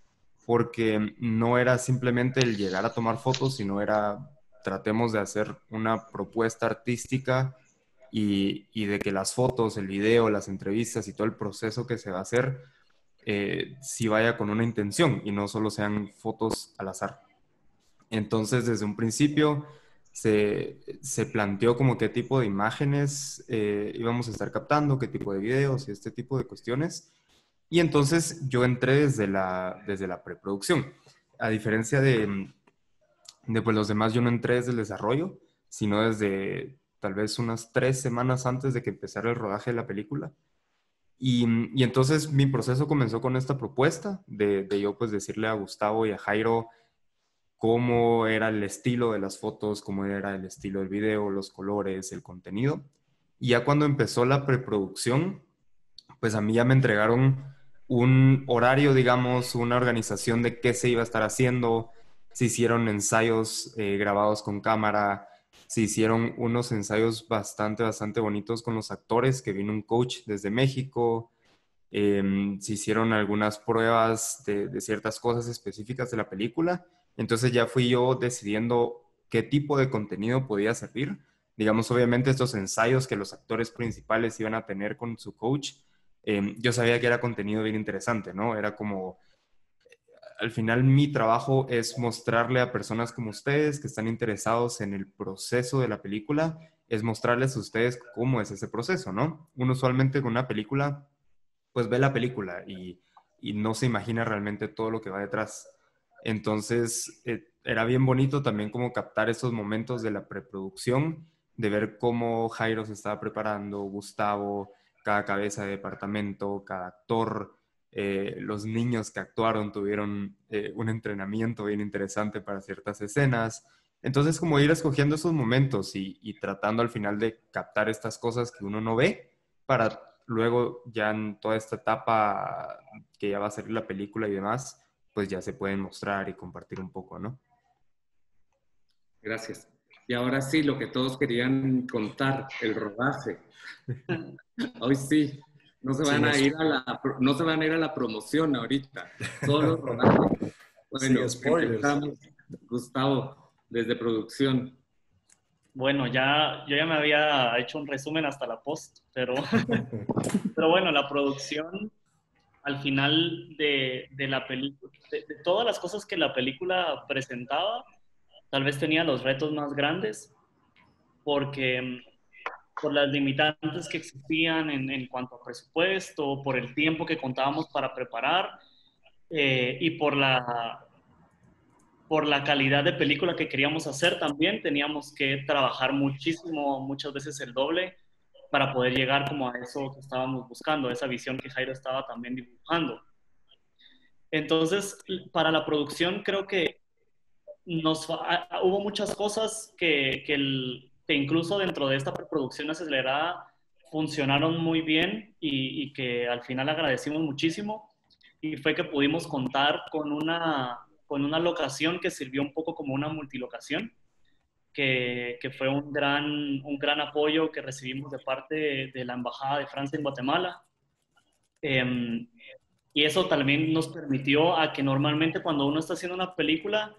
porque no era simplemente el llegar a tomar fotos, sino era tratemos de hacer una propuesta artística y de que las fotos, el video, las entrevistas y todo el proceso que se va a hacer sí vaya con una intención y no solo sean fotos al azar. Entonces, desde un principio se planteó como qué tipo de imágenes íbamos a estar captando, qué tipo de videos y este tipo de cuestiones. Y entonces yo entré desde la preproducción. A diferencia de pues los demás, yo no entré desde el desarrollo, sino desde tal vez unas 3 semanas antes de que empezara el rodaje de la película. Y entonces mi proceso comenzó con esta propuesta de yo pues decirle a Gustavo y a Jairo cómo era el estilo de las fotos, cómo era el estilo del video, los colores, el contenido. Y ya cuando empezó la preproducción, pues a mí ya me entregaron un horario, digamos, una organización de qué se iba a estar haciendo. Se hicieron ensayos grabados con cámara, se hicieron unos ensayos bastante bonitos con los actores, que vino un coach desde México. Se hicieron algunas pruebas de ciertas cosas específicas de la película. Entonces ya fui yo decidiendo qué tipo de contenido podía servir. Digamos, obviamente estos ensayos que los actores principales iban a tener con su coach, yo sabía que era contenido bien interesante, ¿no? Era como, al final mi trabajo es mostrarle a personas como ustedes que están interesados en el proceso de la película, es mostrarles a ustedes cómo es ese proceso, ¿no? Uno usualmente con una película, pues ve la película y no se imagina realmente todo lo que va detrás. Entonces, era bien bonito también como captar esos momentos de la preproducción, de ver cómo Jairo se estaba preparando, Gustavo, cada cabeza de departamento, cada actor, los niños que actuaron tuvieron un entrenamiento bien interesante para ciertas escenas. Entonces, como ir escogiendo esos momentos y tratando al final de captar estas cosas que uno no ve para luego ya en toda esta etapa que ya va a salir la película y demás, pues ya se pueden mostrar y compartir un poco, ¿no? Gracias. Y ahora sí, lo que todos querían contar, el rodaje. Hoy sí, no se van a ir a la promoción ahorita, solo rodaje. Bueno, empezamos, Gustavo, desde producción. Bueno, yo ya me había hecho un resumen hasta la post, pero bueno, la producción al final de la película, de todas las cosas que la película presentaba, tal vez tenía los retos más grandes, porque por las limitantes que existían en cuanto a presupuesto, por el tiempo que contábamos para preparar y por la calidad de película que queríamos hacer también. Teníamos que trabajar muchísimo, muchas veces el doble, para poder llegar como a eso que estábamos buscando, esa visión que Jairo estaba también dibujando. Entonces, para la producción creo que hubo muchas cosas que incluso dentro de esta preproducción acelerada funcionaron muy bien y que al final agradecimos muchísimo. Y fue que pudimos contar con una locación que sirvió un poco como una multilocación, que fue un gran apoyo que recibimos de parte de la Embajada de Francia en Guatemala. Y eso también nos permitió a que normalmente cuando uno está haciendo una película,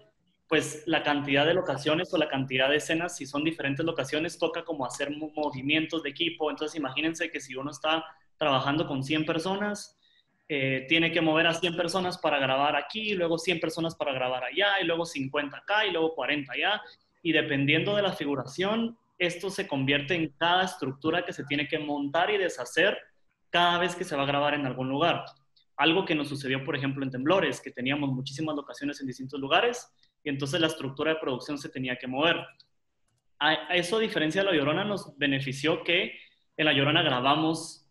pues la cantidad de locaciones o la cantidad de escenas, si son diferentes locaciones, toca como hacer movimientos de equipo. Entonces imagínense que si uno está trabajando con 100 personas, tiene que mover a 100 personas para grabar aquí, luego 100 personas para grabar allá, y luego 50 acá, y luego 40 allá. Y dependiendo de la figuración, esto se convierte en cada estructura que se tiene que montar y deshacer cada vez que se va a grabar en algún lugar. Algo que nos sucedió, por ejemplo, en Temblores, que teníamos muchísimas locaciones en distintos lugares, y entonces la estructura de producción se tenía que mover. A eso, a diferencia de La Llorona, nos benefició que en La Llorona grabamos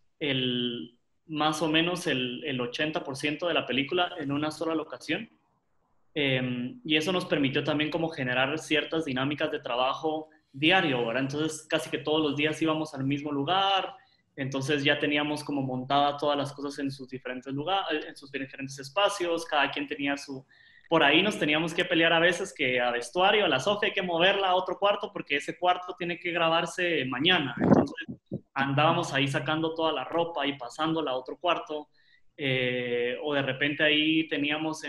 más o menos el 80% de la película en una sola locación. Y eso nos permitió también como generar ciertas dinámicas de trabajo diario, ¿verdad? Entonces casi que todos los días íbamos al mismo lugar, entonces ya teníamos como montada todas las cosas en sus diferentes lugares, en sus diferentes espacios, cada quien tenía su... Por ahí nos teníamos que pelear a veces que a vestuario, a la Sofía hay que moverla a otro cuarto porque ese cuarto tiene que grabarse mañana. Entonces andábamos ahí sacando toda la ropa y pasándola a otro cuarto. O de repente ahí teníamos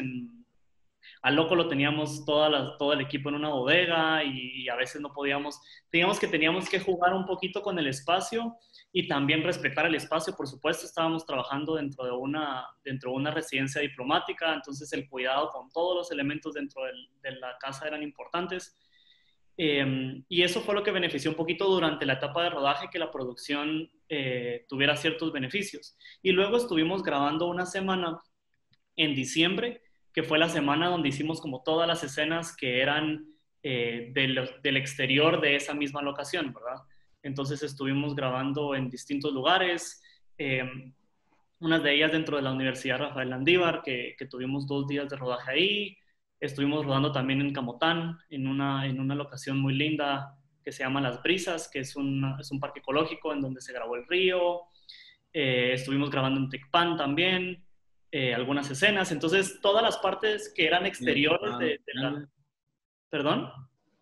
al loco lo teníamos todo el equipo en una bodega y a veces no podíamos, teníamos que jugar un poquito con el espacio y también respetar el espacio. Por supuesto, estábamos trabajando dentro de una residencia diplomática, entonces el cuidado con todos los elementos dentro de la casa eran importantes. Y eso fue lo que benefició un poquito durante la etapa de rodaje, que la producción tuviera ciertos beneficios. Y luego estuvimos grabando una semana en diciembre, que fue la semana donde hicimos como todas las escenas que eran del exterior de esa misma locación, ¿verdad? Entonces estuvimos grabando en distintos lugares, unas de ellas dentro de la Universidad Rafael Landívar, que tuvimos 2 días de rodaje ahí. Estuvimos rodando también en Camotán, en una locación muy linda que se llama Las Brisas, que es un parque ecológico en donde se grabó el río. Estuvimos grabando en Tecpan también, algunas escenas. Entonces, todas las partes que eran exteriores de la... ¿Perdón?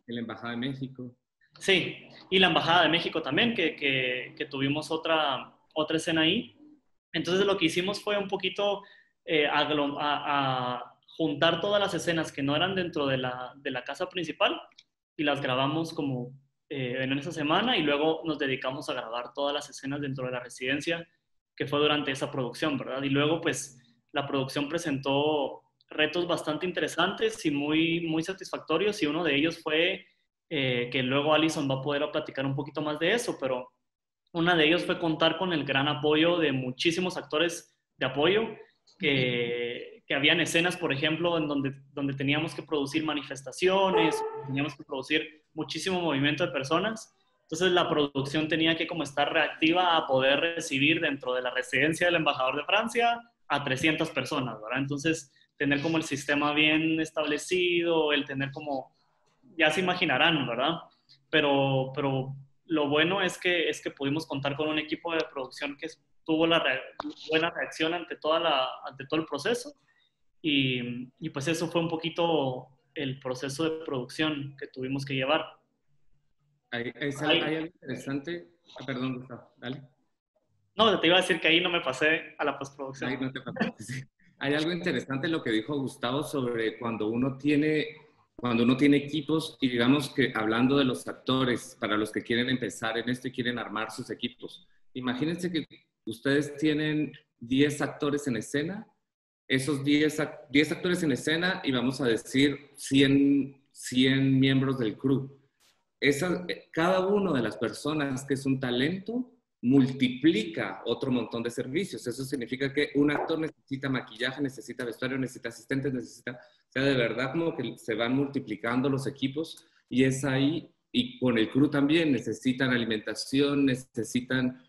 En la Embajada de México. Sí, y la Embajada de México también, que tuvimos otra escena ahí. Entonces, lo que hicimos fue un poquito juntar todas las escenas que no eran dentro de la casa principal y las grabamos como en esa semana, y luego nos dedicamos a grabar todas las escenas dentro de la residencia, que fue durante esa producción, ¿verdad? Y luego, pues, la producción presentó retos bastante interesantes y muy, muy satisfactorios, y uno de ellos fue que luego Alison va a poder platicar un poquito más de eso, pero una de ellos fue contar con el gran apoyo de muchísimos actores de apoyo, que habían escenas, por ejemplo, en donde teníamos que producir manifestaciones, teníamos que producir muchísimo movimiento de personas. Entonces la producción tenía que como estar reactiva a poder recibir dentro de la residencia del embajador de Francia a 300 personas, ¿verdad? Entonces tener como el sistema bien establecido, el tener como, ya se imaginarán, ¿verdad? Pero lo bueno es que pudimos contar con un equipo de producción que tuvo buena reacción ante todo el proceso, y pues eso fue un poquito el proceso de producción que tuvimos que llevar. Hay algo interesante. Perdón, Gustavo, dale. No, te iba a decir que ahí no me pasé a la postproducción. Ahí no te pasaste, sí. Hay algo interesante en lo que dijo Gustavo sobre cuando uno tiene equipos, y digamos que hablando de los actores, para los que quieren empezar en esto y quieren armar sus equipos. Imagínense que ustedes tienen 10 actores en escena, esos 10 actores en escena, y vamos a decir 100 miembros del crew. cada una de las personas que es un talento multiplica otro montón de servicios. Eso significa que un actor necesita maquillaje, necesita vestuario, necesita asistentes, necesita... O sea, de verdad como que se van multiplicando los equipos y es ahí, y con el crew también, necesitan alimentación, necesitan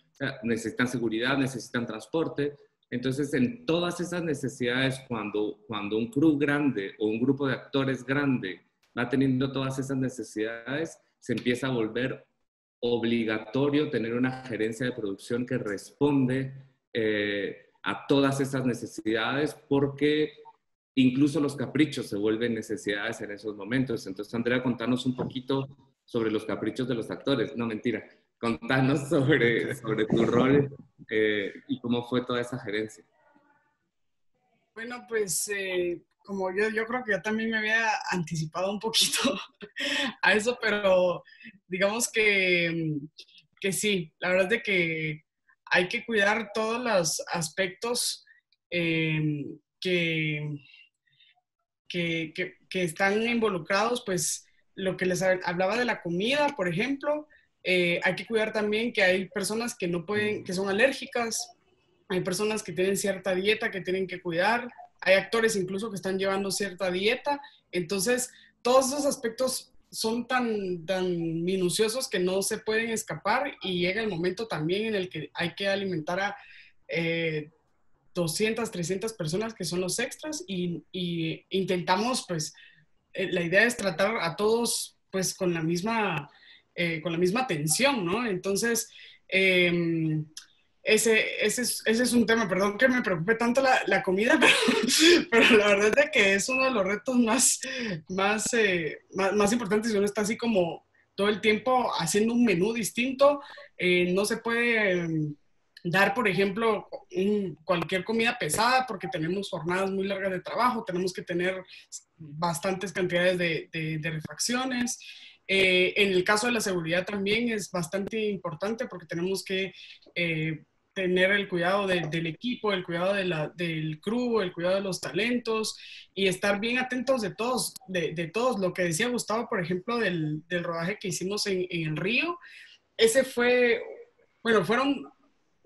seguridad, necesitan transporte. Entonces, en todas esas necesidades, cuando un crew grande o un grupo de actores grande va teniendo todas esas necesidades, se empieza a volver obligatorio tener una gerencia de producción que responde a todas esas necesidades, porque incluso los caprichos se vuelven necesidades en esos momentos. Entonces, Andrea, contanos un poquito sobre los caprichos de los actores. No, mentira. Contanos sobre tu rol y cómo fue toda esa gerencia. Bueno, pues como yo creo que yo también me había anticipado un poquito a eso, pero digamos que sí, la verdad es de que hay que cuidar todos los aspectos que están involucrados, pues lo que les hablaba de la comida, por ejemplo, hay que cuidar también que hay personas que no pueden, que son alérgicas, hay personas que tienen cierta dieta que tienen que cuidar, hay actores incluso que están llevando cierta dieta, entonces todos esos aspectos son tan minuciosos que no se pueden escapar y llega el momento también en el que hay que alimentar a 200, 300 personas que son los extras y intentamos, pues, la idea es tratar a todos, pues, con la misma atención, ¿no? Entonces, ese es un tema, perdón que me preocupe tanto la comida, pero la verdad es que es uno de los retos más importantes y uno está así como todo el tiempo haciendo un menú distinto. No se puede dar, por ejemplo, cualquier comida pesada porque tenemos jornadas muy largas de trabajo, tenemos que tener bastantes cantidades de refacciones. En el caso de la seguridad también es bastante importante porque tenemos que tener el cuidado del equipo, el cuidado del crew, el cuidado de los talentos y estar bien atentos de todos. Lo que decía Gustavo, por ejemplo, del rodaje que hicimos en el Río, ese fue, bueno,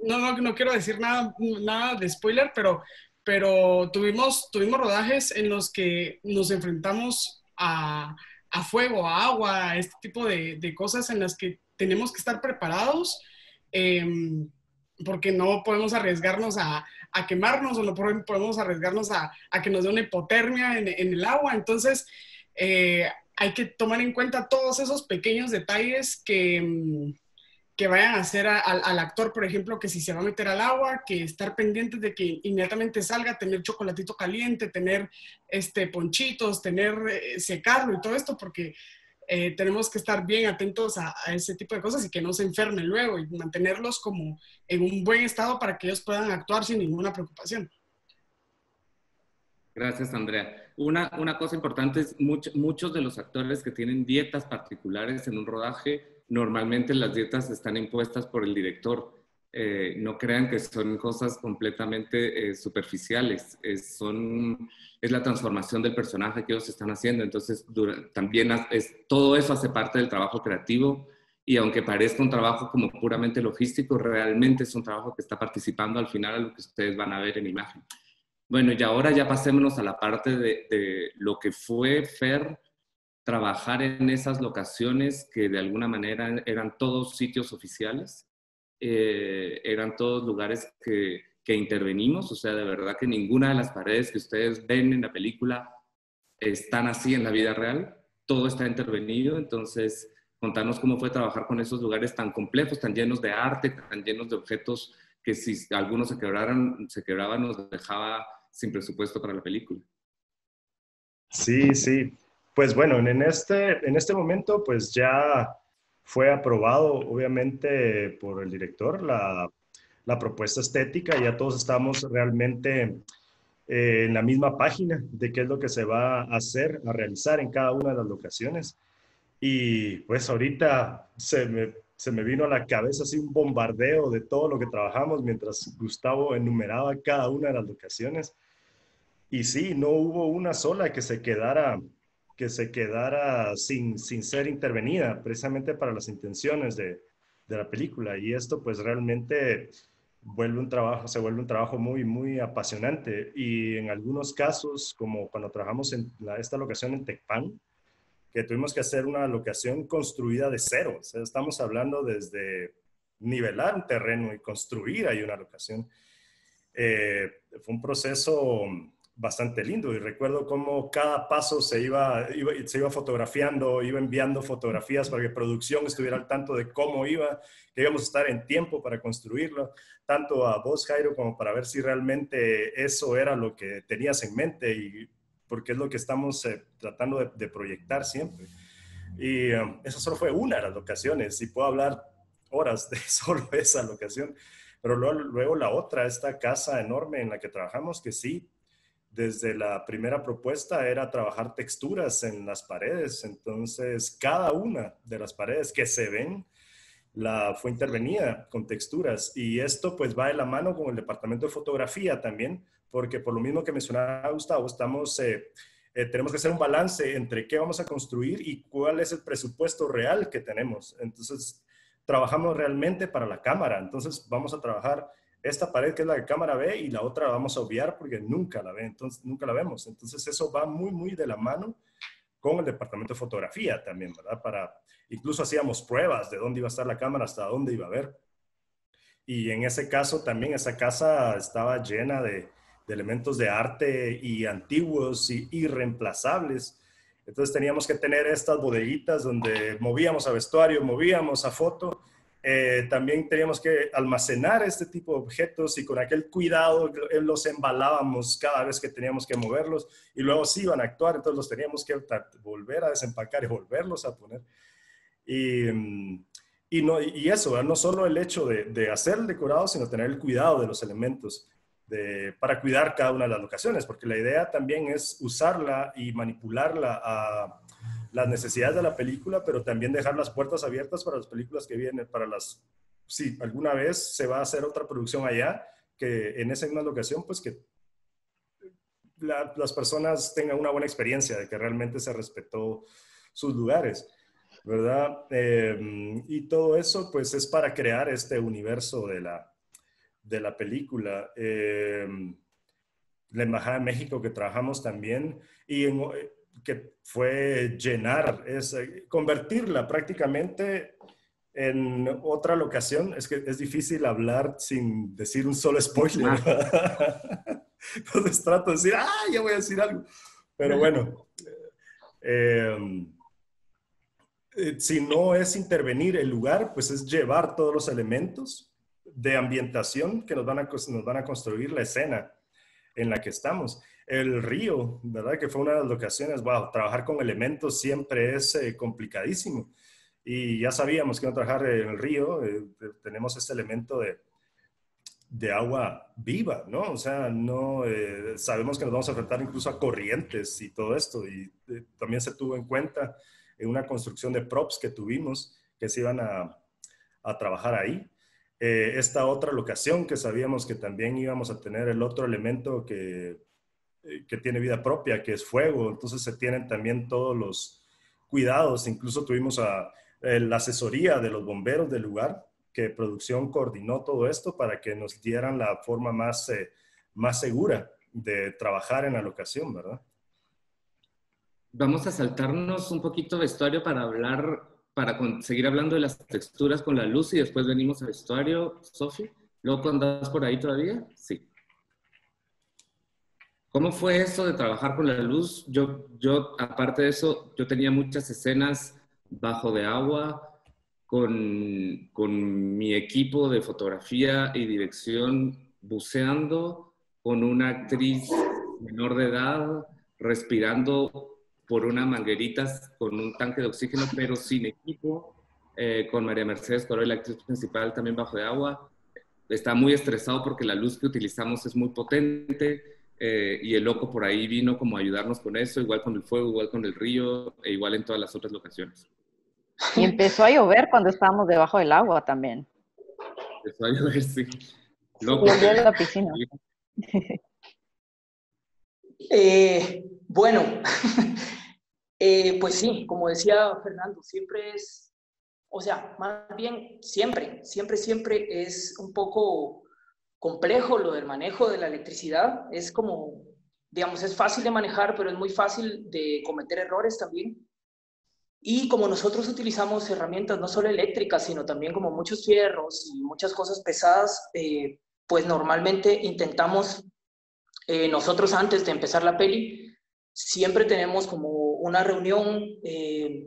no quiero decir nada de spoiler, pero tuvimos rodajes en los que nos enfrentamos a fuego, a agua, a este tipo de cosas en las que tenemos que estar preparados porque no podemos arriesgarnos a quemarnos o no podemos arriesgarnos a que nos dé una hipotermia en el agua. Entonces, hay que tomar en cuenta todos esos pequeños detalles que vayan a hacer al actor, por ejemplo, que si se va a meter al agua, que estar pendientes de que inmediatamente salga, tener chocolatito caliente, tener ponchitos, secarlo y todo esto, porque tenemos que estar bien atentos a ese tipo de cosas y que no se enfermen luego y mantenerlos como en un buen estado para que ellos puedan actuar sin ninguna preocupación. Gracias, Andrea. Una cosa importante es muchos de los actores que tienen dietas particulares en un rodaje, normalmente las dietas están impuestas por el director. No crean que son cosas completamente superficiales. Es la transformación del personaje que ellos están haciendo. Entonces, también todo eso hace parte del trabajo creativo. Y aunque parezca un trabajo como puramente logístico, realmente es un trabajo que está participando al final a lo que ustedes van a ver en imagen. Bueno, y ahora ya pasémonos a la parte de lo que fue Fer, trabajar en esas locaciones que de alguna manera eran todos sitios oficiales, eran todos lugares que intervenimos, o sea, de verdad que ninguna de las paredes que ustedes ven en la película están así en la vida real, todo está intervenido. Entonces, contanos cómo fue trabajar con esos lugares tan complejos, tan llenos de arte, tan llenos de objetos que si algunos se quebraban, nos dejaba sin presupuesto para la película. Sí, sí. Pues bueno, en este momento pues ya fue aprobado obviamente por el director la propuesta estética, ya todos estamos realmente en la misma página de qué es lo que se va a hacer, a realizar en cada una de las locaciones. Y pues ahorita se me vino a la cabeza así un bombardeo de todo lo que trabajamos mientras Gustavo enumeraba cada una de las locaciones. Y sí, no hubo una sola que se quedara que se quedara sin ser intervenida, precisamente para las intenciones de la película. Y esto pues realmente se vuelve un trabajo muy, muy apasionante. Y en algunos casos, como cuando trabajamos en esta locación en Tecpan, que tuvimos que hacer una locación construida de cero. O sea, estamos hablando desde nivelar un terreno y construir ahí una locación. Fue un proceso bastante lindo y recuerdo cómo cada paso se iba fotografiando, iba enviando fotografías para que producción estuviera al tanto de cómo que íbamos a estar en tiempo para construirlo, tanto a vos, Jairo, como para ver si realmente eso era lo que tenías en mente y porque es lo que estamos tratando de proyectar siempre. Y esa solo fue una de las locaciones y puedo hablar horas de solo esa locación. Pero luego la otra, esta casa enorme en la que trabajamos, que sí, desde la primera propuesta era trabajar texturas en las paredes. Entonces, cada una de las paredes que se ven fue intervenida con texturas. Y esto pues va de la mano con el departamento de fotografía también, porque por lo mismo que mencionaba Gustavo, tenemos que hacer un balance entre qué vamos a construir y cuál es el presupuesto real que tenemos. Entonces, trabajamos realmente para la cámara. Entonces, vamos a trabajar esta pared que es la que cámara ve y la otra la vamos a obviar porque nunca la vemos. Entonces, eso va muy, muy de la mano con el departamento de fotografía también, ¿verdad? Incluso hacíamos pruebas de dónde iba a estar la cámara, hasta dónde iba a ver. Y en ese caso también esa casa estaba llena de elementos de arte y antiguos y irreemplazables. Entonces teníamos que tener estas bodeguitas donde movíamos a vestuario, movíamos a foto. También teníamos que almacenar este tipo de objetos y con aquel cuidado los embalábamos cada vez que teníamos que moverlos y luego sí iban a actuar, entonces los teníamos que volver a desempacar y volverlos a poner. Y eso, no solo el hecho de hacer el decorado, sino tener el cuidado de los elementos para cuidar cada una de las locaciones, porque la idea también es usarla y manipularla a las necesidades de la película, pero también dejar las puertas abiertas para las películas que vienen, si alguna vez se va a hacer otra producción allá, que en esa misma locación, pues que las personas tengan una buena experiencia de que realmente se respetó sus lugares, ¿verdad? Y todo eso, pues, es para crear este universo de la película. La Embajada de México que trabajamos también, y que fue convertirla prácticamente en otra locación. Es que es difícil hablar sin decir un solo spoiler. Entonces trato de decir, ya voy a decir algo. Pero bueno, si no es intervenir el lugar, pues es llevar todos los elementos de ambientación que nos van a construir la escena en la que estamos. El río, ¿verdad? Que fue una de las locaciones, trabajar con elementos siempre es complicadísimo. Y ya sabíamos que iba a trabajar en el río, tenemos este elemento de agua viva, ¿no? O sea, sabemos que nos vamos a enfrentar incluso a corrientes y todo esto. Y también se tuvo en cuenta en una construcción de props que tuvimos que se iban a trabajar ahí. Esta otra locación que sabíamos que también íbamos a tener el otro elemento que tiene vida propia, que es fuego. Entonces se tienen también todos los cuidados. Incluso tuvimos la asesoría de los bomberos del lugar, que producción coordinó todo esto para que nos dieran la forma más segura de trabajar en la locación, ¿verdad? Vamos a saltarnos un poquito vestuario para seguir hablando de las texturas con la luz y después venimos a vestuario, Sofi. ¿Loco, andas por ahí todavía? Sí. ¿Cómo fue eso de trabajar con la luz? Yo, aparte de eso, yo tenía muchas escenas bajo de agua con mi equipo de fotografía y dirección buceando con una actriz menor de edad, respirando por una manguerita con un tanque de oxígeno, pero sin equipo, con María Mercedes Coroy, la actriz principal, también bajo de agua. Está muy estresado porque la luz que utilizamos es muy potente, y el loco por ahí vino como a ayudarnos con eso, igual con el fuego, igual con el río, e igual en todas las otras locaciones. Y empezó a llover cuando estábamos debajo del agua también. Empezó a llover, sí. Loco, Volvió a la piscina. Bueno, Pues sí, como decía Fernando, siempre es, o sea, más bien siempre es un poco complejo lo del manejo de la electricidad. Es como, digamos, es fácil de manejar, pero es muy fácil de cometer errores también. Y como nosotros utilizamos herramientas no solo eléctricas, sino también como muchos fierros y muchas cosas pesadas, pues normalmente intentamos, nosotros antes de empezar la peli, siempre tenemos como una reunión,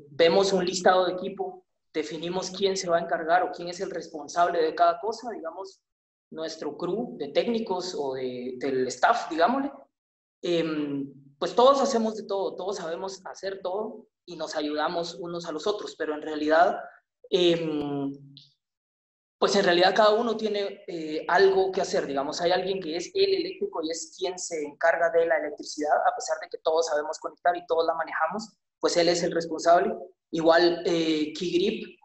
vemos un listado de equipo, definimos quién se va a encargar o quién es el responsable de cada cosa, digamos, nuestro crew de técnicos o del staff, digámosle. Pues todos hacemos de todo, todos sabemos hacer todo y nos ayudamos unos a los otros, pero en realidad, pues en realidad cada uno tiene algo que hacer, digamos, hay alguien que es el eléctrico y es quien se encarga de la electricidad, a pesar de que todos sabemos conectar y todos la manejamos, pues él es el responsable. Igual Key Grip,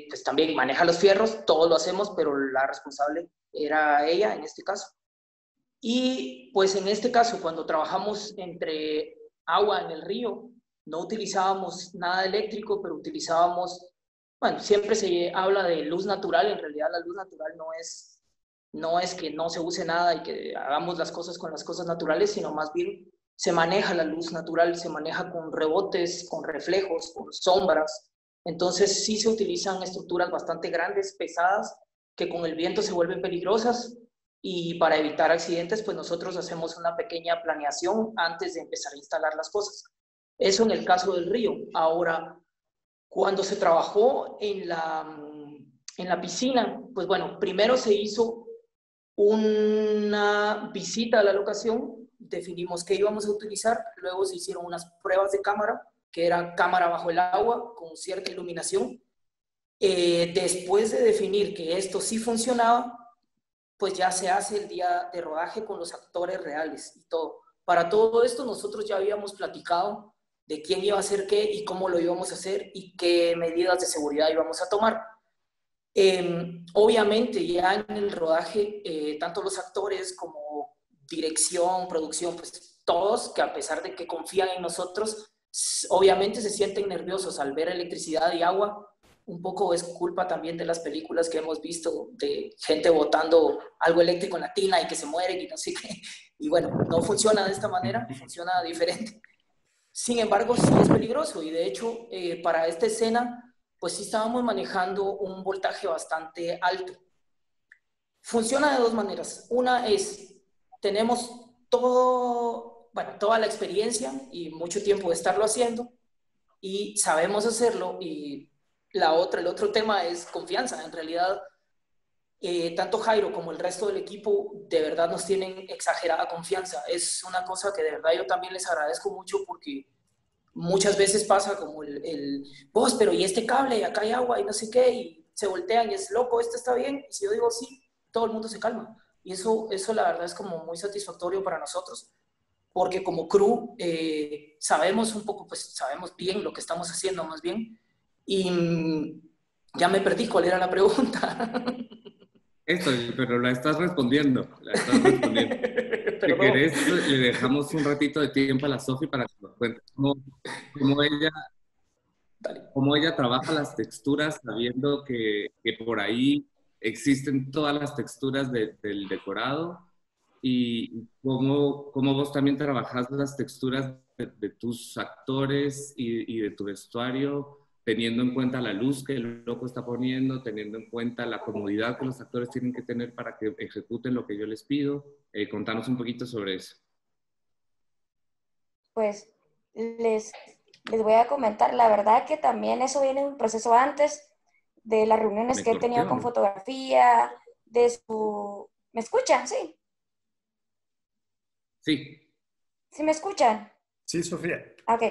pues también maneja los fierros, todos lo hacemos, pero la responsable era ella en este caso. Y pues en este caso, cuando trabajamos entre agua en el río, no utilizábamos nada eléctrico, pero utilizábamos, bueno, siempre se habla de luz natural, en realidad la luz natural no es que no se use nada y que hagamos las cosas con las cosas naturales, sino más bien se maneja la luz natural, se maneja con rebotes, con reflejos, con sombras. Entonces sí se utilizan estructuras bastante grandes, pesadas, que con el viento se vuelven peligrosas. Y para evitar accidentes, pues nosotros hacemos una pequeña planeación antes de empezar a instalar las cosas. Eso en el caso del río. Ahora, cuando se trabajó en la piscina, pues bueno, primero se hizo una visita a la locación, definimos qué íbamos a utilizar, luego se hicieron unas pruebas de cámara, que era cámara bajo el agua con cierta iluminación. Después de definir que esto sí funcionaba, pues ya se hace el día de rodaje con los actores reales y todo. Para todo esto nosotros ya habíamos platicado de quién iba a hacer qué y cómo lo íbamos a hacer y qué medidas de seguridad íbamos a tomar. Obviamente ya en el rodaje, tanto los actores como dirección, producción, pues todos, que a pesar de que confían en nosotros, obviamente se sienten nerviosos al ver electricidad y agua. Un poco es culpa también de las películas que hemos visto de gente botando algo eléctrico en la tina y que se mueren y no sé qué. Y bueno, no funciona de esta manera, funciona diferente. Sin embargo, sí es peligroso y de hecho para esta escena pues sí estábamos manejando un voltaje bastante alto. Funciona de dos maneras. Una es, tenemos toda la experiencia y mucho tiempo de estarlo haciendo y sabemos hacerlo, y el otro tema es confianza. En realidad, tanto Jairo como el resto del equipo de verdad nos tienen exagerada confianza. Es una cosa que de verdad yo también les agradezco mucho, porque muchas veces pasa como vos, pero ¿y este cable? Acá hay agua y no sé qué, y se voltean y es loco, ¿esto está bien? Y si yo digo sí, todo el mundo se calma. Y eso la verdad es como muy satisfactorio para nosotros, porque como crew sabemos un poco, pues sabemos bien lo que estamos haciendo más bien. Y ya me perdí, ¿cuál era la pregunta? Esto, pero la estás respondiendo. Si querés, le dejamos un ratito de tiempo a la Sofi para que nos cuente cómo ella trabaja las texturas, sabiendo que por ahí existen todas las texturas del decorado, y cómo vos también trabajas las texturas de tus actores y de tu vestuario, teniendo en cuenta la luz que el loco está poniendo, teniendo en cuenta la comodidad que los actores tienen que tener para que ejecuten lo que yo les pido. Contanos un poquito sobre eso. Pues les voy a comentar, la verdad que también eso viene de un proceso antes de las reuniones que he tenido con fotografía, ¿Me escuchan? Sí. Sí. ¿Sí me escuchan? Sí, Sofía. Ok.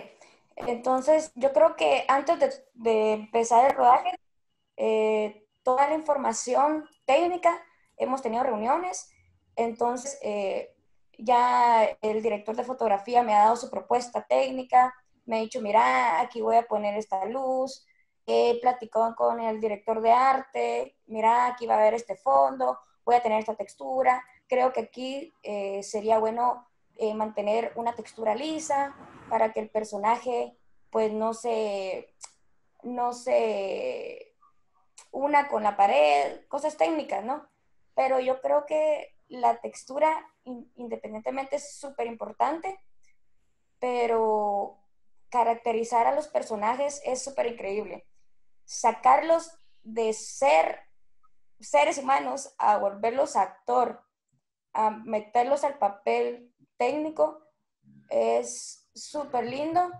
Entonces, yo creo que antes de empezar el rodaje, toda la información técnica, hemos tenido reuniones, entonces ya el director de fotografía me ha dado su propuesta técnica, me ha dicho, mira, aquí voy a poner esta luz, he platicado con el director de arte, mira, aquí va a haber este fondo, voy a tener esta textura, creo que aquí sería bueno mantener una textura lisa para que el personaje pues no se una con la pared, cosas técnicas, ¿no? Pero yo creo que la textura, independientemente, es súper importante, pero caracterizar a los personajes es súper increíble. Sacarlos de ser seres humanos a volverlos actor, a meterlos al papel técnico, es súper lindo,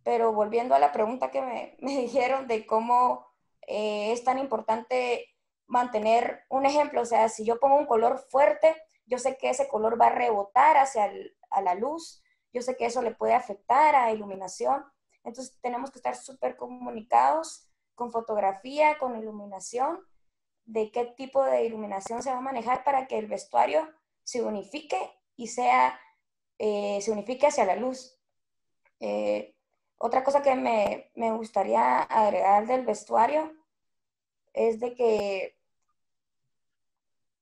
pero volviendo a la pregunta que me dijeron de cómo es tan importante mantener un ejemplo, o sea, si yo pongo un color fuerte, yo sé que ese color va a rebotar a la luz, yo sé que eso le puede afectar a iluminación, entonces tenemos que estar súper comunicados con fotografía, con iluminación, de qué tipo de iluminación se va a manejar para que el vestuario se unifique y se unifique hacia la luz. Otra cosa que me gustaría agregar del vestuario es de que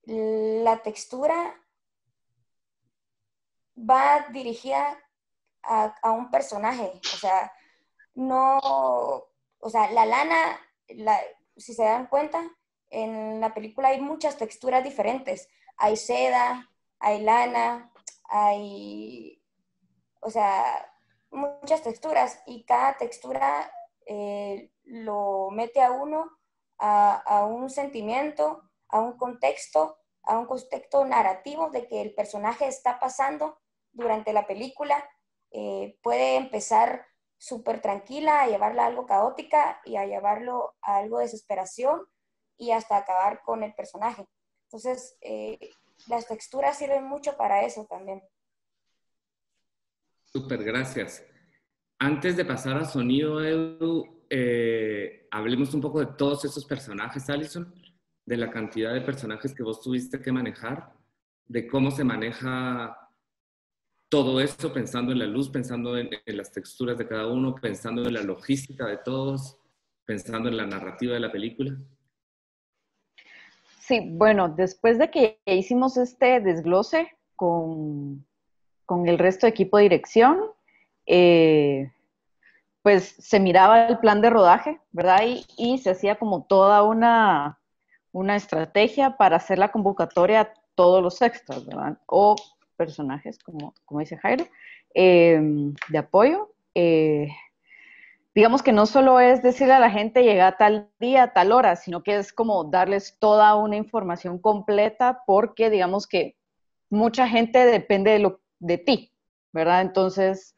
la textura va dirigida a un personaje, o sea, no, o sea, la lana, si se dan cuenta, en la película hay muchas texturas diferentes, hay seda, hay lana, hay, o sea, muchas texturas y cada textura lo mete a uno a un sentimiento, a un contexto narrativo de que el personaje está pasando durante la película. Puede empezar súper tranquila, a llevarla a algo caótica y a llevarlo a algo de desesperación y hasta acabar con el personaje. Entonces, las texturas sirven mucho para eso también. Súper, gracias. Antes de pasar a sonido, Edu, hablemos un poco de todos esos personajes, Alison, de la cantidad de personajes que vos tuviste que manejar, de cómo se maneja todo esto, pensando en la luz, pensando en las texturas de cada uno, pensando en la logística de todos, pensando en la narrativa de la película. Sí, bueno, después de que hicimos este desglose con el resto de equipo de dirección, pues se miraba el plan de rodaje, ¿verdad? Y se hacía como toda una estrategia para hacer la convocatoria a todos los extras, ¿verdad? O personajes, como dice Jairo, de apoyo. Digamos que no solo es decirle a la gente llega a tal día, a tal hora, sino que es como darles toda una información completa porque digamos que mucha gente depende de ti, ¿verdad? Entonces,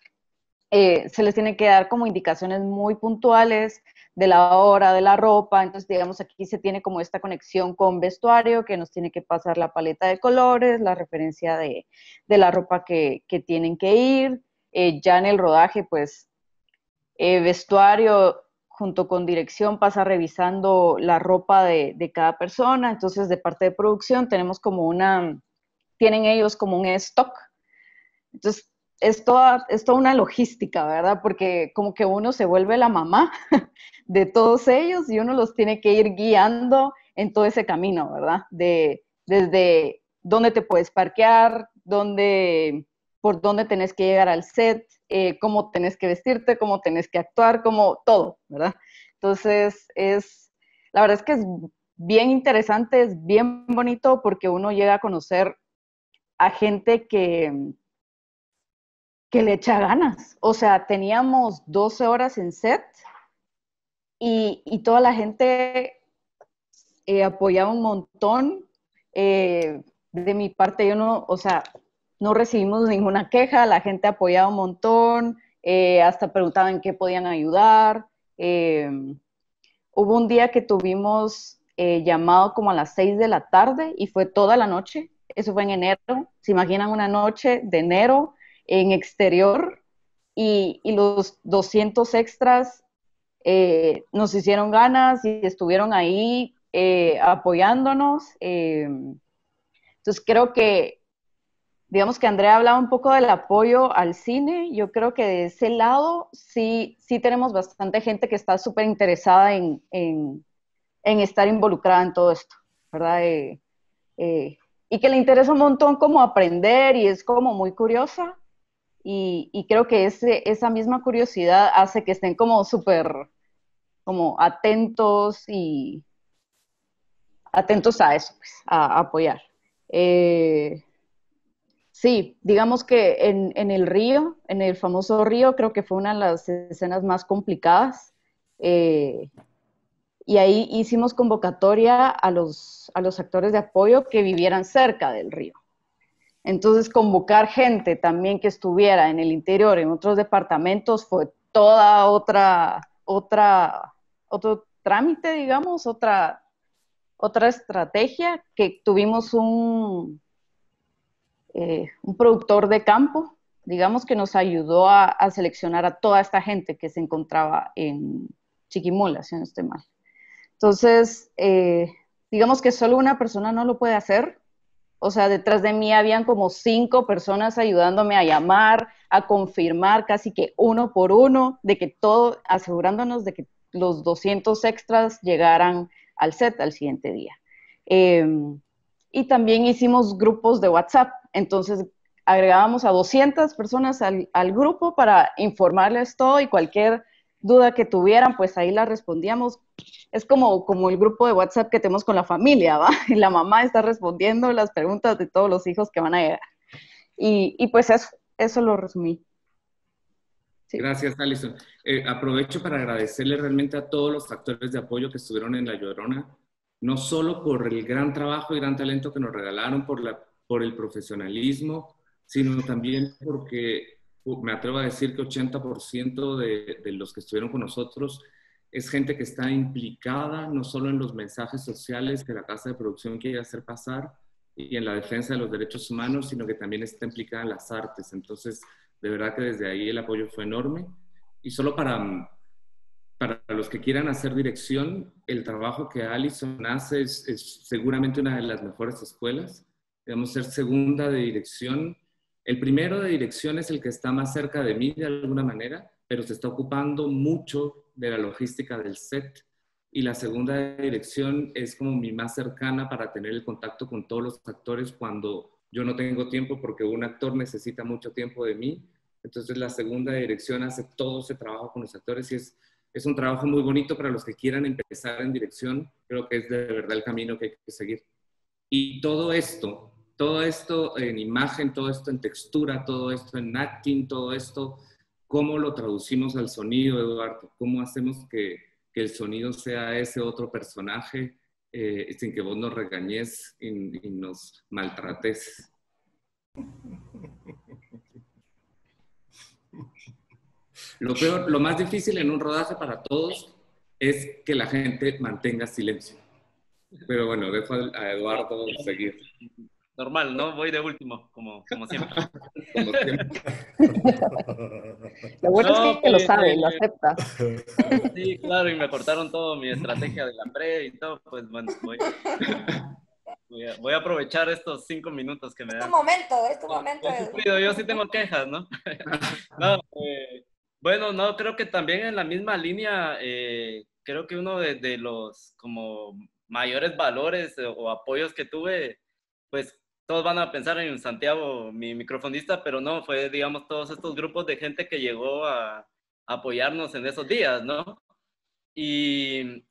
se les tiene que dar como indicaciones muy puntuales de la hora, de la ropa, entonces digamos aquí se tiene como esta conexión con vestuario que nos tiene que pasar la paleta de colores, la referencia de la ropa que tienen que ir, ya en el rodaje pues vestuario junto con dirección pasa revisando la ropa de cada persona, entonces de parte de producción tenemos como tienen ellos como un stock, entonces es toda una logística, ¿verdad? Porque como que uno se vuelve la mamá de todos ellos y uno los tiene que ir guiando en todo ese camino, ¿verdad? Desde dónde te puedes parquear, por dónde tenés que llegar al set, cómo tenés que vestirte, cómo tenés que actuar, como todo, ¿verdad? Entonces, la verdad es que es bien interesante, es bien bonito porque uno llega a conocer a gente que le echa ganas. O sea, teníamos 12 horas en set y toda la gente apoyaba un montón. De mi parte, yo no, o sea, no recibimos ninguna queja, la gente apoyaba un montón, hasta preguntaban en qué podían ayudar. Hubo un día que tuvimos llamado como a las 6 de la tarde y fue toda la noche. Eso fue en enero. ¿Se imaginan una noche de enero en exterior? Y los 200 extras nos hicieron ganas y estuvieron ahí apoyándonos. Entonces creo que, digamos que Andrea hablaba un poco del apoyo al cine. Yo creo que de ese lado sí tenemos bastante gente que está súper interesada en estar involucrada en todo esto, ¿verdad? Y que le interesa un montón como aprender y es como muy curiosa. y creo que esa misma curiosidad hace que estén como súper como atentos y atentos a eso, pues, a apoyar. Sí, digamos que en el río, en el famoso río, creo que fue una de las escenas más complicadas. Y ahí hicimos convocatoria a los actores de apoyo que vivieran cerca del río. Entonces, convocar gente también que estuviera en el interior, en otros departamentos, fue toda otro trámite, digamos, otra estrategia, que tuvimos un productor de campo, digamos, que nos ayudó a seleccionar a toda esta gente que se encontraba en Chiquimula, si no estoy mal. Entonces, digamos que solo una persona no lo puede hacer. O sea, detrás de mí habían como 5 personas ayudándome a llamar, a confirmar casi que uno por uno, de que todo, asegurándonos de que los 200 extras llegaran al set al siguiente día. Y también hicimos grupos de WhatsApp. Entonces, agregábamos a 200 personas al grupo para informarles todo, y cualquier duda que tuvieran, pues ahí la respondíamos. Es como el grupo de WhatsApp que tenemos con la familia, ¿va? Y la mamá está respondiendo las preguntas de todos los hijos que van a llegar. Y pues eso lo resumí. Sí. Gracias, Alison. Aprovecho para agradecerle realmente a todos los actores de apoyo que estuvieron en La Llorona, no solo por el gran trabajo y gran talento que nos regalaron, por el profesionalismo, sino también porque me atrevo a decir que 80% de los que estuvieron con nosotros es gente que está implicada no solo en los mensajes sociales que la casa de producción quiere hacer pasar y en la defensa de los derechos humanos, sino que también está implicada en las artes. Entonces, de verdad que desde ahí el apoyo fue enorme. Y solo para los que quieran hacer dirección, el trabajo que Alison hace es seguramente una de las mejores escuelas. Debemos ser segunda de dirección. El primero de dirección es el que está más cerca de mí de alguna manera, pero se está ocupando mucho de la logística del set. Y la segunda de dirección es como mi más cercana para tener el contacto con todos los actores cuando yo no tengo tiempo, porque un actor necesita mucho tiempo de mí. Entonces la segunda de dirección hace todo ese trabajo con los actores, y es un trabajo muy bonito para los que quieran empezar en dirección. Creo que es de verdad el camino que hay que seguir. Y todo esto en imagen, todo esto en textura, todo esto en acting, todo esto, ¿cómo lo traducimos al sonido, Eduardo? ¿Cómo hacemos que el sonido sea ese otro personaje sin que vos nos regañes y nos maltrates? Lo más difícil en un rodaje para todos es que la gente mantenga silencio. Pero bueno, dejo a Eduardo seguir. Normal, ¿no? Voy de último, como siempre. Como siempre. Lo bueno es que lo sabe, lo acepta. Sí, claro, y me cortaron todo mi estrategia de la pre y todo, pues bueno, voy a aprovechar estos 5 minutos que me dan. Es tu momento. Yo sí tengo quejas, ¿no? No, bueno, no, creo que también en la misma línea, creo que uno de los como mayores valores o apoyos que tuve, pues todos van a pensar en Santiago, mi microfonista, pero no, fue, digamos, todos estos grupos de gente que llegó a apoyarnos en esos días, ¿no? ¿Y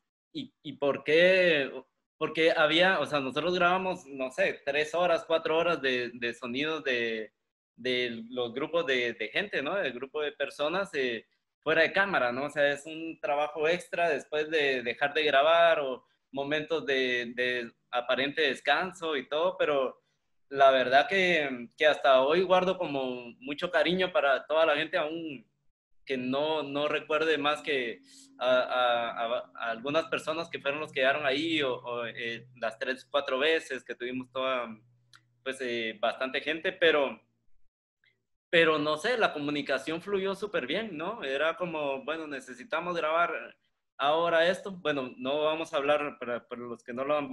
por qué? Porque había, o sea, nosotros grabamos, no sé, 3 horas, 4 horas de sonidos de los grupos de gente, ¿no? Del grupo de personas fuera de cámara, ¿no? O sea, es un trabajo extra después de dejar de grabar o momentos de aparente descanso y todo, pero la verdad que hasta hoy guardo como mucho cariño para toda la gente, aún que no recuerde más que a algunas personas que fueron los que quedaron ahí o las 3, 4 veces que tuvimos toda, pues bastante gente, pero no sé, la comunicación fluyó súper bien, ¿no? Era como, bueno, necesitamos grabar ahora esto. Bueno, no vamos a hablar para los que no lo han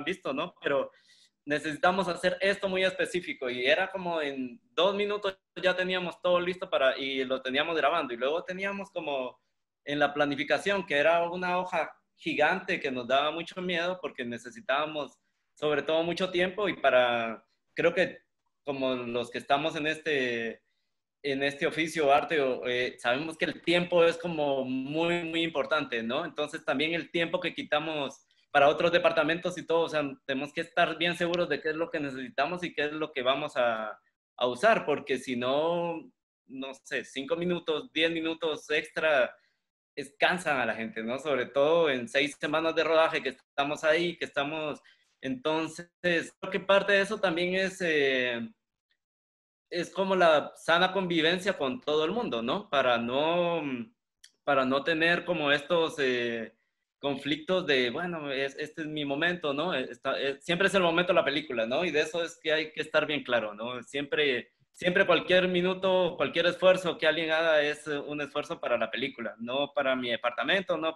visto, ¿no? Pero necesitamos hacer esto muy específico, y era como en 2 minutos ya teníamos todo listo y lo teníamos grabando, y luego teníamos como en la planificación, que era una hoja gigante que nos daba mucho miedo porque necesitábamos sobre todo mucho tiempo, y creo que como los que estamos en en este oficio, arte, sabemos que el tiempo es como muy, muy importante, ¿no? Entonces también el tiempo que quitamos para otros departamentos y todo, o sea, tenemos que estar bien seguros de qué es lo que necesitamos y qué es lo que vamos a usar, porque si no, no sé, 5 minutos, 10 minutos extra cansan a la gente, ¿no? Sobre todo en 6 semanas de rodaje que estamos ahí, que estamos... Entonces, creo que parte de eso también es como la sana convivencia con todo el mundo, ¿no? Para no tener como estos conflictos de, bueno, este es mi momento, ¿no? Siempre es el momento de la película, ¿no? Y de eso es que hay que estar bien claro, ¿no? Siempre cualquier minuto, cualquier esfuerzo que alguien haga es un esfuerzo para la película, no para mi departamento, no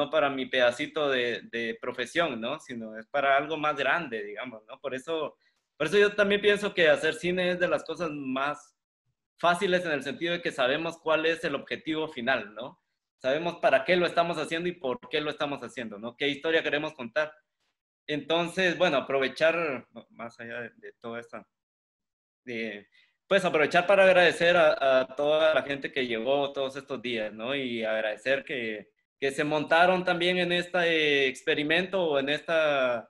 para mi pedacito de profesión, ¿no? Sino es para algo más grande, digamos, ¿no? Por eso yo también pienso que hacer cine es de las cosas más fáciles en el sentido de que sabemos cuál es el objetivo final, ¿no? Sabemos para qué lo estamos haciendo y por qué lo estamos haciendo, ¿no? ¿Qué historia queremos contar? Entonces, bueno, aprovechar, más allá de todo esto, pues aprovechar para agradecer a toda la gente que llegó todos estos días, ¿no? Y agradecer que se montaron también en este experimento o en esta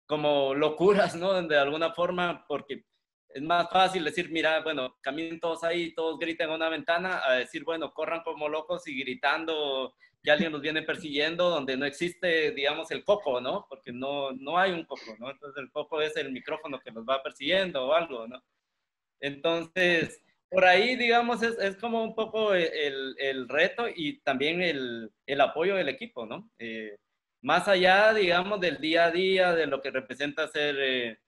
como locuras, ¿no? De alguna forma, porque es más fácil decir, mira, bueno, caminen todos ahí, todos griten a una ventana, a decir, bueno, corran como locos y gritando que alguien los viene persiguiendo, donde no existe, digamos, el coco, ¿no? Porque no hay un coco, ¿no? Entonces el coco es el micrófono que los va persiguiendo o algo, ¿no? Entonces, por ahí, digamos, es como un poco el reto y también el apoyo del equipo, ¿no? Más allá, digamos, del día a día, de lo que representa ser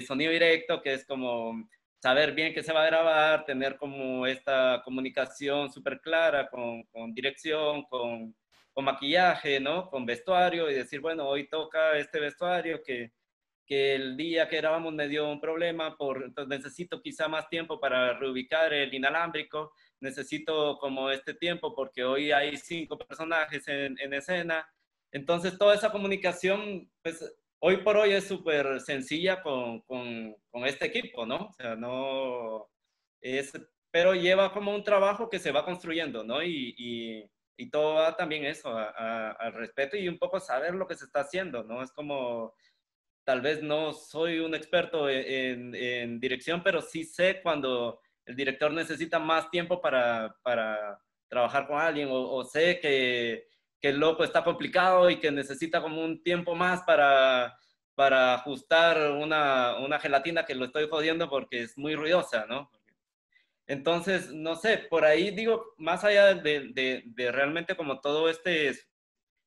sonido directo, que es como saber bien qué se va a grabar, tener como esta comunicación súper clara con dirección, con maquillaje, ¿no? Con vestuario y decir, bueno, hoy toca este vestuario que el día que grabamos me dio un problema, entonces necesito quizá más tiempo para reubicar el inalámbrico, necesito como este tiempo porque hoy hay 5 personajes en escena. Entonces toda esa comunicación, pues hoy por hoy es súper sencilla con este equipo, ¿no? O sea, no es, pero lleva como un trabajo que se va construyendo, ¿no? Y todo va también eso, al respeto y un poco saber lo que se está haciendo, ¿no? Es como tal vez no soy un experto en dirección, pero sí sé cuando el director necesita más tiempo para trabajar con alguien o sé que el loco está complicado y que necesita como un tiempo más para ajustar una gelatina que lo estoy jodiendo porque es muy ruidosa, ¿no? Entonces, no sé, por ahí digo, más allá de realmente como todo este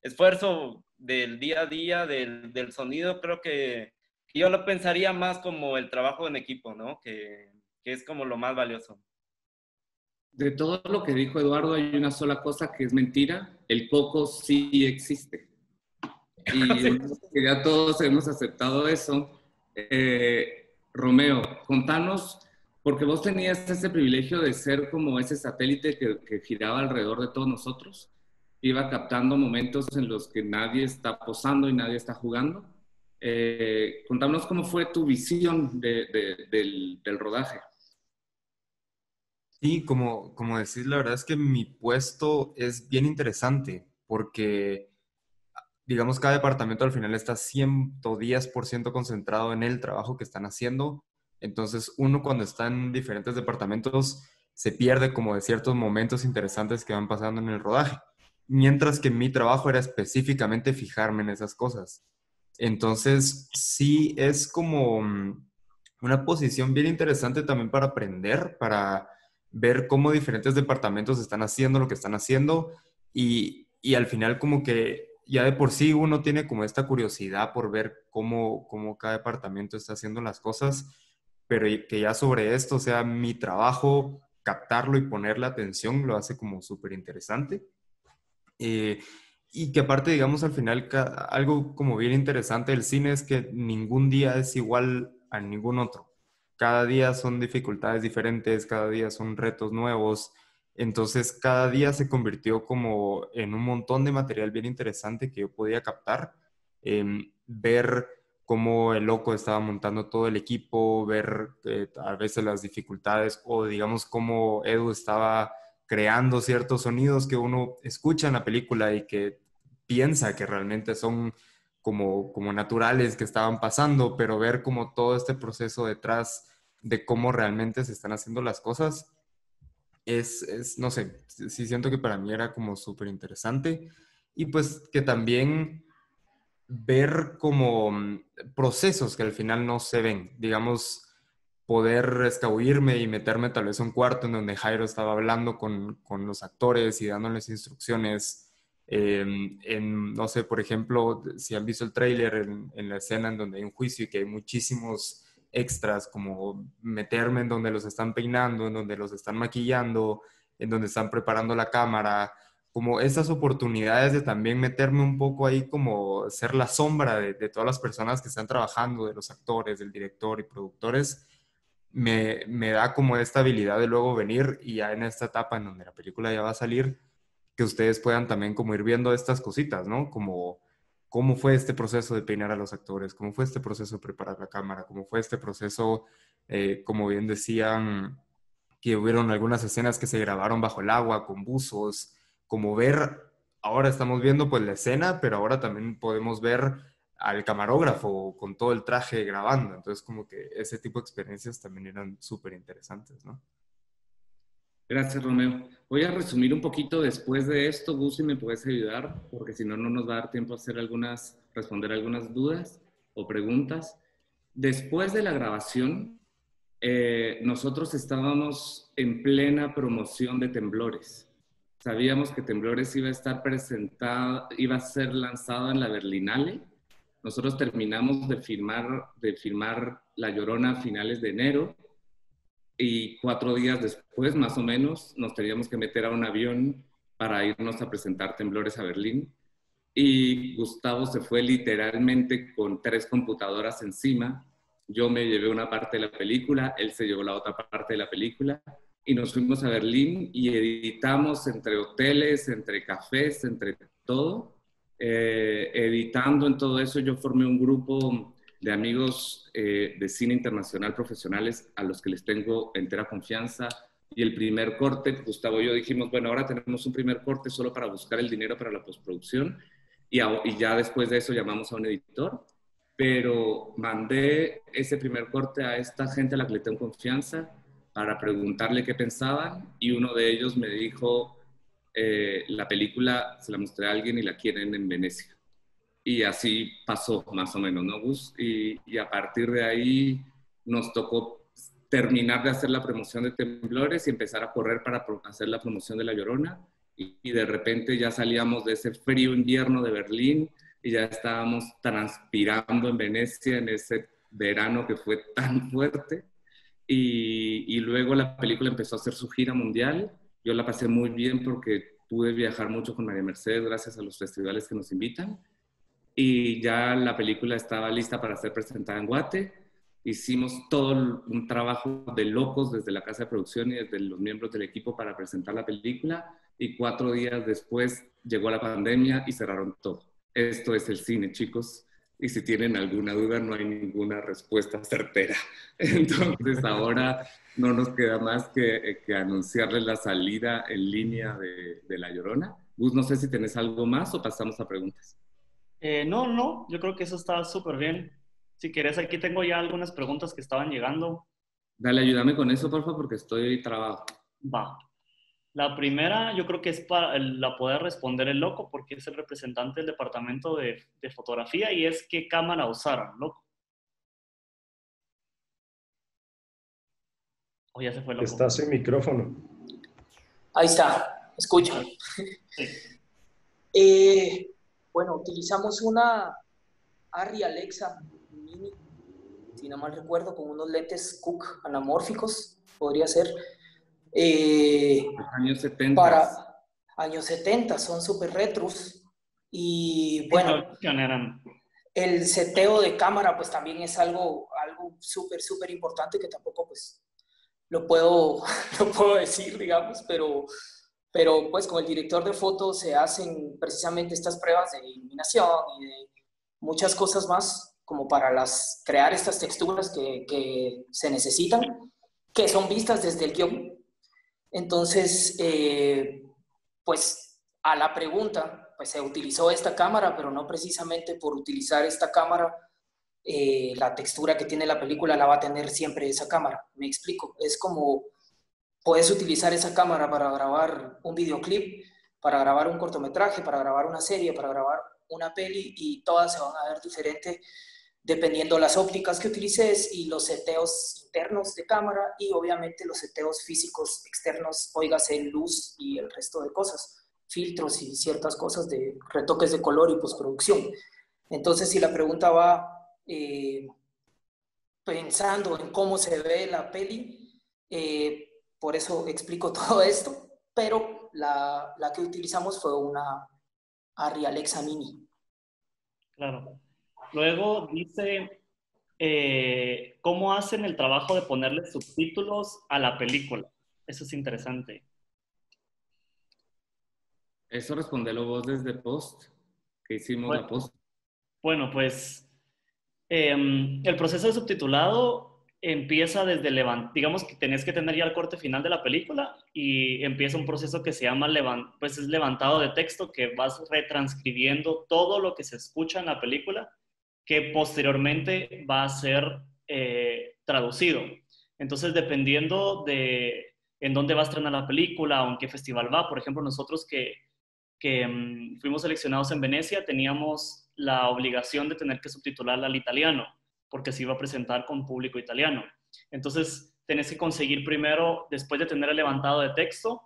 esfuerzo del día a día, del sonido, creo que yo lo pensaría más como el trabajo en equipo, ¿no? Que es como lo más valioso. De todo lo que dijo Eduardo, hay una sola cosa que es mentira: el coco sí existe. Y Sí. que ya todos hemos aceptado eso. Romeo, contanos, porque vos tenías ese privilegio de ser como ese satélite que giraba alrededor de todos nosotros, iba captando momentos en los que nadie está posando y nadie está jugando. Contanos cómo fue tu visión del rodaje. Sí, como decís, la verdad es que mi puesto es bien interesante porque, digamos, cada departamento al final está 110% concentrado en el trabajo que están haciendo. Entonces, uno cuando está en diferentes departamentos se pierde como de ciertos momentos interesantes que van pasando en el rodaje. Mientras que mi trabajo era específicamente fijarme en esas cosas. Entonces, sí es como una posición bien interesante también para aprender, para ver cómo diferentes departamentos están haciendo lo que están haciendo y al final como que ya de por sí uno tiene como esta curiosidad por ver cómo cada departamento está haciendo las cosas, pero que ya sobre esto, o sea, mi trabajo, captarlo y ponerle atención lo hace como súper interesante. Y que aparte, digamos, al final, algo como bien interesante del cine es que ningún día es igual a ningún otro. Cada día son dificultades diferentes, cada día son retos nuevos. Entonces, cada día se convirtió como en un montón de material bien interesante que yo podía captar, ver cómo el loco estaba montando todo el equipo, ver a veces las dificultades o digamos cómo Edu estaba creando ciertos sonidos que uno escucha en la película y que piensa que realmente son como naturales que estaban pasando, pero ver como todo este proceso detrás de cómo realmente se están haciendo las cosas no sé, sí siento que para mí era como súper interesante y pues que también ver como procesos que al final no se ven, digamos, poder escabullirme y meterme tal vez a un cuarto en donde Jairo estaba hablando con los actores y dándoles instrucciones. No sé, por ejemplo, si han visto el tráiler en la escena en donde hay un juicio y que hay muchísimos extras, como meterme en donde los están peinando, en donde los están maquillando, en donde están preparando la cámara, como esas oportunidades de también meterme un poco ahí, como ser la sombra de todas las personas que están trabajando, de los actores, del director y productores, me da como esta habilidad de luego venir y ya en esta etapa en donde la película ya va a salir, que ustedes puedan también como ir viendo estas cositas, ¿no? Como cómo fue este proceso de peinar a los actores, cómo fue este proceso de preparar la cámara, cómo fue este proceso, como bien decían, que hubieron algunas escenas que se grabaron bajo el agua, con buzos, como ver, ahora estamos viendo pues la escena, pero ahora también podemos ver al camarógrafo con todo el traje grabando, entonces como que ese tipo de experiencias también eran súper interesantes, ¿no? Gracias, Romeo. Voy a resumir un poquito después de esto, Gus, si me puedes ayudar, porque si no, no nos va a dar tiempo a responder algunas dudas o preguntas. Después de la grabación, nosotros estábamos en plena promoción de Temblores. Sabíamos que Temblores iba a ser lanzado en la Berlinale. Nosotros terminamos de filmar La Llorona a finales de enero. Y 4 días después, más o menos, nos teníamos que meter a un avión para irnos a presentar Temblores a Berlín. Y Gustavo se fue literalmente con 3 computadoras encima. Yo me llevé una parte de la película, él se llevó la otra parte de la película. Y nos fuimos a Berlín y editamos entre hoteles, entre cafés, entre todo. Editando en todo eso, yo formé un grupo de amigos de cine internacional profesionales a los que les tengo entera confianza. Y el primer corte, Gustavo y yo dijimos, bueno, ahora tenemos un primer corte solo para buscar el dinero para la postproducción y ya después de eso llamamos a un editor, pero mandé ese primer corte a esta gente a la que le tengo confianza para preguntarle qué pensaban y uno de ellos me dijo, la película se la mostré a alguien y la quieren en Venecia. Y así pasó, más o menos, ¿no, Gus? Y a partir de ahí nos tocó terminar de hacer la promoción de Temblores y empezar a correr para hacer la promoción de La Llorona. Y de repente ya salíamos de ese frío invierno de Berlín y ya estábamos transpirando en Venecia en ese verano que fue tan fuerte. Y luego la película empezó a hacer su gira mundial. Yo la pasé muy bien porque pude viajar mucho con María Mercedes gracias a los festivales que nos invitan. Y ya la película estaba lista para ser presentada en Guate. Hicimos todo un trabajo de locos desde la casa de producción y desde los miembros del equipo para presentar la película. Y 4 días después llegó la pandemia y cerraron todo. Esto es el cine, chicos. Y si tienen alguna duda, no hay ninguna respuesta certera. Entonces ahora no nos queda más que anunciarles la salida en línea de La Llorona. Gus, no sé si tenés algo más o pasamos a preguntas. No, yo creo que eso está súper bien. Si quieres, aquí tengo ya algunas preguntas que estaban llegando. Dale, ayúdame con eso, porfa, porque estoy trabado. Va. La primera, yo creo que es para la poder responder el loco, porque es el representante del departamento de fotografía, y es qué cámara usaron, loco. O ya se fue loco. Estás sin micrófono. Ahí está, escucha. Bueno, utilizamos una Arri Alexa Mini, si no mal recuerdo, con unos lentes Cook anamórficos, podría ser. Años 70. Para años 70, son súper retros. Y bueno, el seteo de cámara pues también es algo súper importante que tampoco pues lo puedo decir, digamos, pero pues con el director de foto se hacen precisamente estas pruebas de iluminación y de muchas cosas más como para crear estas texturas que se necesitan, que son vistas desde el guión. Entonces, pues a la pregunta, pues se utilizó esta cámara, pero no precisamente por utilizar esta cámara, la textura que tiene la película la va a tener siempre esa cámara. Me explico, es como puedes utilizar esa cámara para grabar un videoclip, para grabar un cortometraje, para grabar una serie, para grabar una peli, y todas se van a ver diferentes dependiendo las ópticas que utilices y los seteos internos de cámara y obviamente los seteos físicos externos, óigase luz y el resto de cosas, filtros y ciertas cosas de retoques de color y postproducción. Entonces, si la pregunta va pensando en cómo se ve la peli, por eso explico todo esto, pero la que utilizamos fue una Arri Alexa Mini. Claro. Luego dice, ¿cómo hacen el trabajo de ponerle subtítulos a la película? Eso es interesante. Eso respondelo vos desde Post, que hicimos la Post. Bueno, pues el proceso de subtitulado empieza desde digamos que tenés que tener ya el corte final de la película y empieza un proceso que se llama pues es levantado de texto, que vas retranscribiendo todo lo que se escucha en la película, que posteriormente va a ser traducido. Entonces, dependiendo de en dónde va a estrenar la película o en qué festival va, por ejemplo, nosotros que fuimos seleccionados en Venecia, teníamos la obligación de tener que subtitularla al italiano, porque se iba a presentar con público italiano. Entonces, tenés que conseguir primero, después de tener el levantado de texto,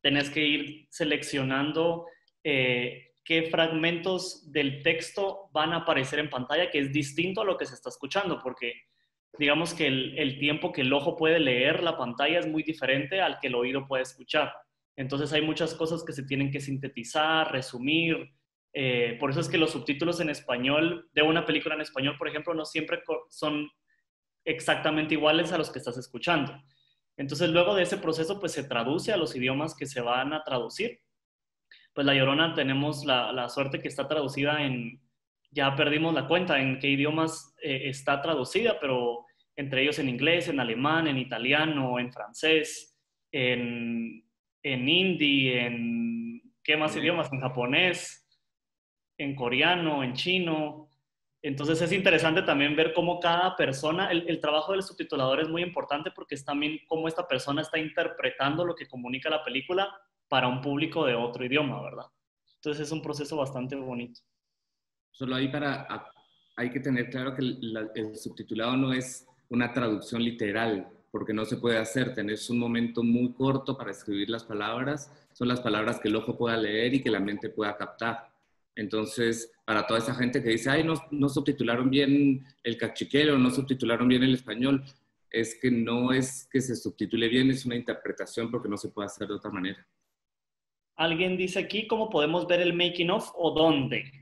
tenés que ir seleccionando qué fragmentos del texto van a aparecer en pantalla, que es distinto a lo que se está escuchando, porque digamos que el tiempo que el ojo puede leer la pantalla es muy diferente al que el oído puede escuchar. Entonces hay muchas cosas que se tienen que sintetizar, resumir. Por eso es que los subtítulos en español, de una película en español, por ejemplo, no siempre son exactamente iguales a los que estás escuchando. Entonces luego de ese proceso, pues se traduce a los idiomas que se van a traducir. Pues La Llorona tenemos la suerte que está traducida ya perdimos la cuenta en qué idiomas está traducida, pero entre ellos en inglés, en alemán, en italiano, en francés, en hindi, ¿qué más idiomas? En japonés, en coreano, en chino. Entonces es interesante también ver cómo cada persona, el trabajo del subtitulador es muy importante porque es también cómo esta persona está interpretando lo que comunica la película para un público de otro idioma, ¿verdad? Entonces es un proceso bastante bonito. Solo ahí hay que tener claro que el subtitulado no es una traducción literal, porque no se puede hacer. Tenés un momento muy corto para escribir las palabras, son las palabras que el ojo pueda leer y que la mente pueda captar. Entonces, para toda esa gente que dice, ay, no subtitularon bien el cachiquero, no subtitularon bien el español, es que no es que se subtitule bien, es una interpretación porque no se puede hacer de otra manera. Alguien dice aquí, ¿cómo podemos ver el making of o dónde?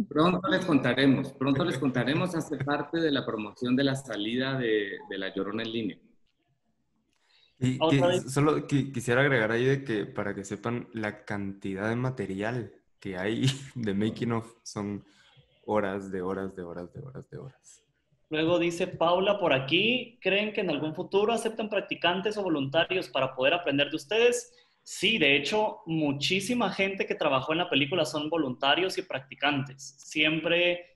Pronto les contaremos, hace parte de la promoción de la salida de La Llorona en línea. Y solo quisiera agregar ahí de que para que sepan la cantidad de material que hay de making of son horas de horas de horas de horas de horas. Luego dice Paula por aquí, ¿creen que en algún futuro aceptan practicantes o voluntarios para poder aprender de ustedes? Sí, de hecho, muchísima gente que trabajó en la película son voluntarios y practicantes. Siempre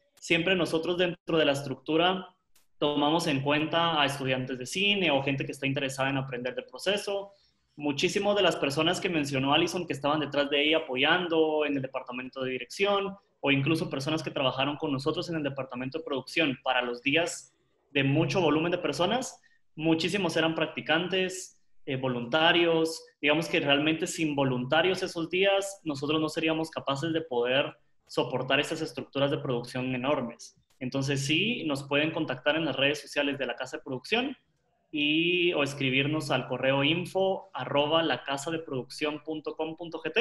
nosotros dentro de la estructura tomamos en cuenta a estudiantes de cine o gente que está interesada en aprender del proceso. Muchísimas de las personas que mencionó Alison que estaban detrás de ella apoyando en el departamento de dirección o incluso personas que trabajaron con nosotros en el departamento de producción para los días de mucho volumen de personas, muchísimos eran practicantes, voluntarios. Digamos que realmente sin voluntarios esos días nosotros no seríamos capaces de poder soportar esas estructuras de producción enormes. Entonces sí, nos pueden contactar en las redes sociales de la Casa de Producción o escribirnos al correo info@lacasadeproducción.com.gt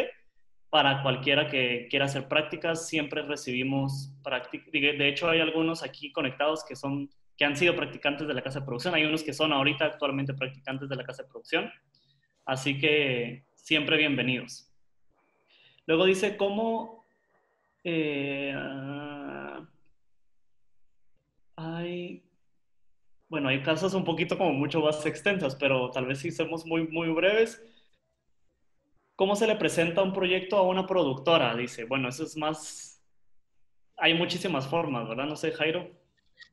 para cualquiera que quiera hacer prácticas. Siempre recibimos prácticas. De hecho, hay algunos aquí conectados que han sido practicantes de la Casa de Producción. Hay unos que son ahorita actualmente practicantes de la Casa de Producción. Así que siempre bienvenidos. Luego dice, ¿cómo Hay, bueno, hay casos un poquito como mucho más extensas, pero tal vez si somos muy, muy breves. ¿Cómo se le presenta un proyecto a una productora? Dice, bueno, eso es más, hay muchísimas formas, ¿verdad? No sé, Jairo.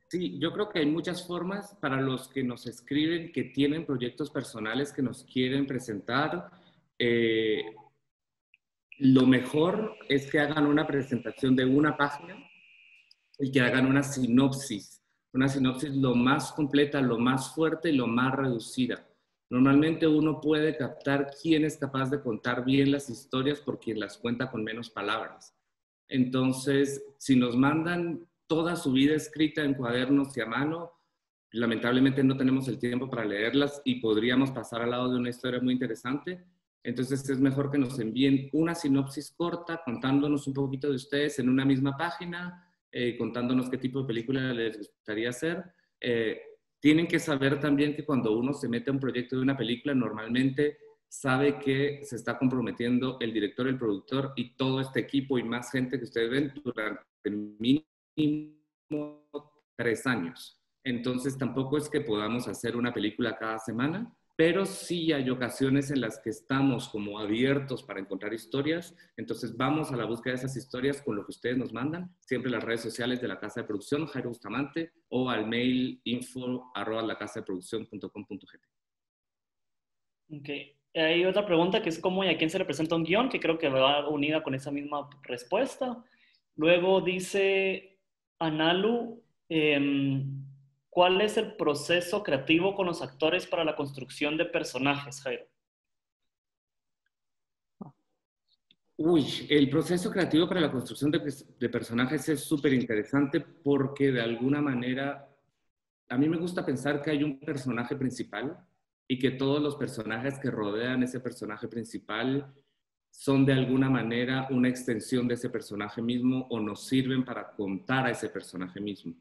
Sí, yo creo que hay muchas formas para los que nos escriben, que tienen proyectos personales que nos quieren presentar. Lo mejor es que hagan una presentación de una página y que hagan una sinopsis lo más completa, lo más fuerte y lo más reducida. Normalmente uno puede captar quién es capaz de contar bien las historias por quien las cuenta con menos palabras. Entonces, si nos mandan toda su vida escrita en cuadernos y a mano, lamentablemente no tenemos el tiempo para leerlas y podríamos pasar al lado de una historia muy interesante. Entonces es mejor que nos envíen una sinopsis corta contándonos un poquito de ustedes en una misma página, contándonos qué tipo de película les gustaría hacer. Tienen que saber también que cuando uno se mete a un proyecto de una película, normalmente sabe que se está comprometiendo el director, el productor y todo este equipo y más gente que ustedes ven durante mínimo 3 años. Entonces tampoco es que podamos hacer una película cada semana, pero sí hay ocasiones en las que estamos como abiertos para encontrar historias. Entonces vamos a la búsqueda de esas historias con lo que ustedes nos mandan, siempre en las redes sociales de la Casa de Producción, Jairo Bustamante, o al mail info@lacasadeproduccion.com.gt. Ok. Hay otra pregunta que es cómo y a quién se le presenta un guión, que creo que va unida con esa misma respuesta. Luego dice Analu, ¿cuál es el proceso creativo con los actores para la construcción de personajes, Jairo? Uy, el proceso creativo para la construcción de personajes es súper interesante porque de alguna manera a mí me gusta pensar que hay un personaje principal y que todos los personajes que rodean ese personaje principal son de alguna manera una extensión de ese personaje mismo o nos sirven para contar a ese personaje mismo.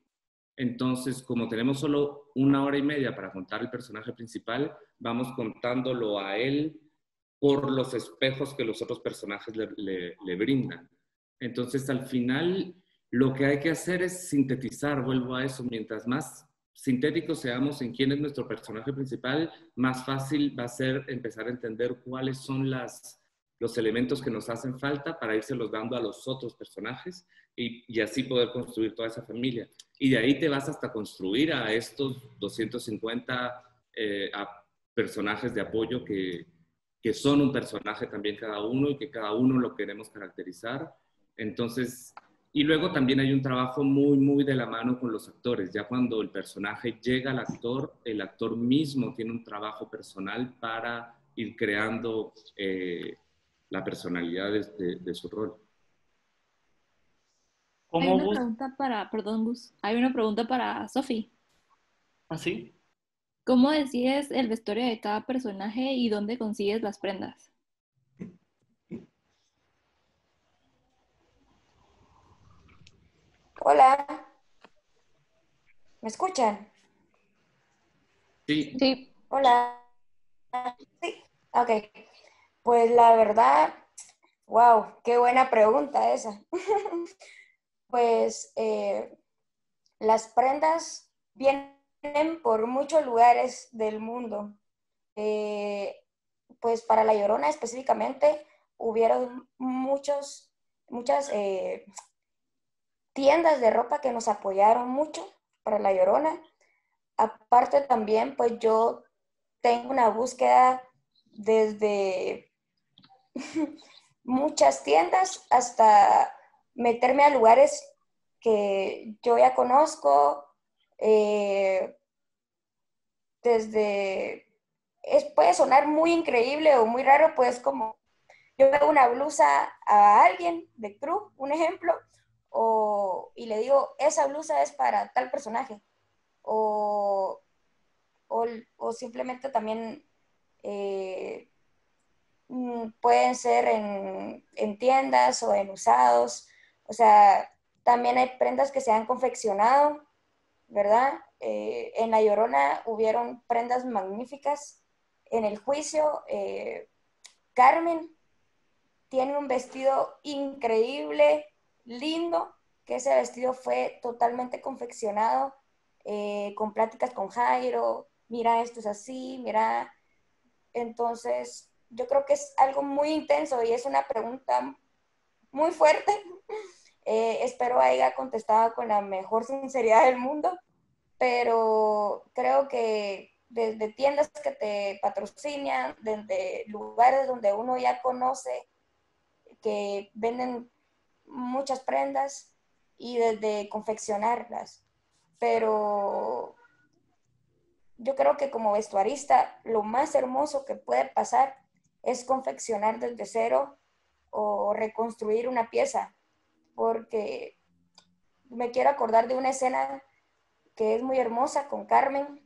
Entonces, como tenemos solo 1 hora y media para contar el personaje principal, vamos contándolo a él por los espejos que los otros personajes le brindan. Entonces, al final, lo que hay que hacer es sintetizar, vuelvo a eso, mientras más sintéticos seamos en quién es nuestro personaje principal, más fácil va a ser empezar a entender cuáles son los elementos que nos hacen falta para irselos dando a los otros personajes y así poder construir toda esa familia. Y de ahí te vas hasta construir a estos 250 personajes de apoyo que son un personaje también cada uno y que cada uno lo queremos caracterizar. Entonces, y luego también hay un trabajo muy, muy de la mano con los actores. Ya cuando el personaje llega al actor, el actor mismo tiene un trabajo personal para ir creando la personalidad de su rol. Hay una pregunta para, perdón, Gus, hay una pregunta para Sofi. ¿Ah, sí? ¿Cómo decides el vestuario de cada personaje y dónde consigues las prendas? Hola, ¿me escuchan? Sí. Sí. Hola. Sí, ok. Pues la verdad, wow, qué buena pregunta esa. Pues las prendas vienen por muchos lugares del mundo. Pues para La Llorona específicamente hubieron muchas tiendas de ropa que nos apoyaron mucho para La Llorona. Aparte también, pues yo tengo una búsqueda desde muchas tiendas hasta meterme a lugares que yo ya conozco, puede sonar muy increíble o muy raro, pues como yo veo una blusa a alguien de crew, un ejemplo, y le digo, esa blusa es para tal personaje, o simplemente también pueden ser en tiendas o en usados, o sea, también hay prendas que se han confeccionado, ¿verdad? En La Llorona hubieron prendas magníficas. En el juicio, Carmen tiene un vestido increíble lindo, que ese vestido fue totalmente confeccionado, con pláticas con Jairo, mira, esto es así, mira. Entonces, yo creo que es algo muy intenso y es una pregunta muy fuerte. Espero haya contestado con la mejor sinceridad del mundo, pero creo que desde tiendas que te patrocinan, desde lugares donde uno ya conoce, que venden muchas prendas y desde confeccionarlas. Pero yo creo que como vestuarista, lo más hermoso que puede pasar es confeccionar desde cero o reconstruir una pieza, porque me quiero acordar de una escena que es muy hermosa con Carmen,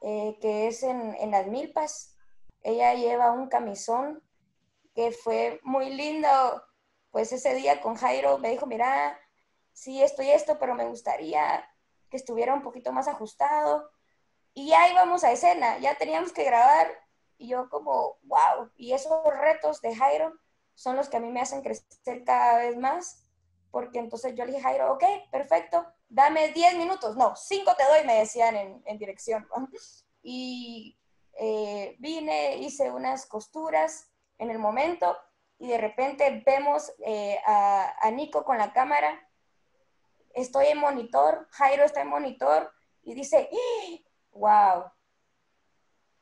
que es en Las Milpas. Ella lleva un camisón que fue muy lindo. Pues ese día con Jairo me dijo, mira, sí, esto y esto, pero me gustaría que estuviera un poquito más ajustado. Y ya íbamos a escena, ya teníamos que grabar. Y yo como, wow. Y esos retos de Jairo son los que a mí me hacen crecer cada vez más. Porque entonces yo le dije, Jairo, ok, perfecto, dame 10 minutos. No, 5 te doy, me decían en dirección. Y vine, hice unas costuras en el momento y de repente vemos a Nico con la cámara. Estoy en monitor, Jairo está en monitor y dice, wow.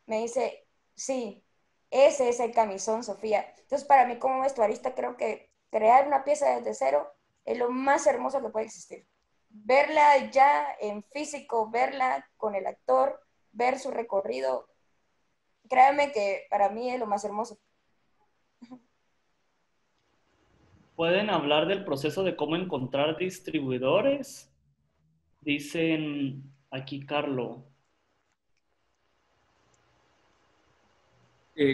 Me dice, sí, ese es el camisón, Sofía. Entonces, para mí como vestuarista, creo que crear una pieza desde cero es lo más hermoso que puede existir. Verla ya en físico, verla con el actor, ver su recorrido, créanme que para mí es lo más hermoso. ¿Pueden hablar del proceso de cómo encontrar distribuidores? Dicen aquí Carlo.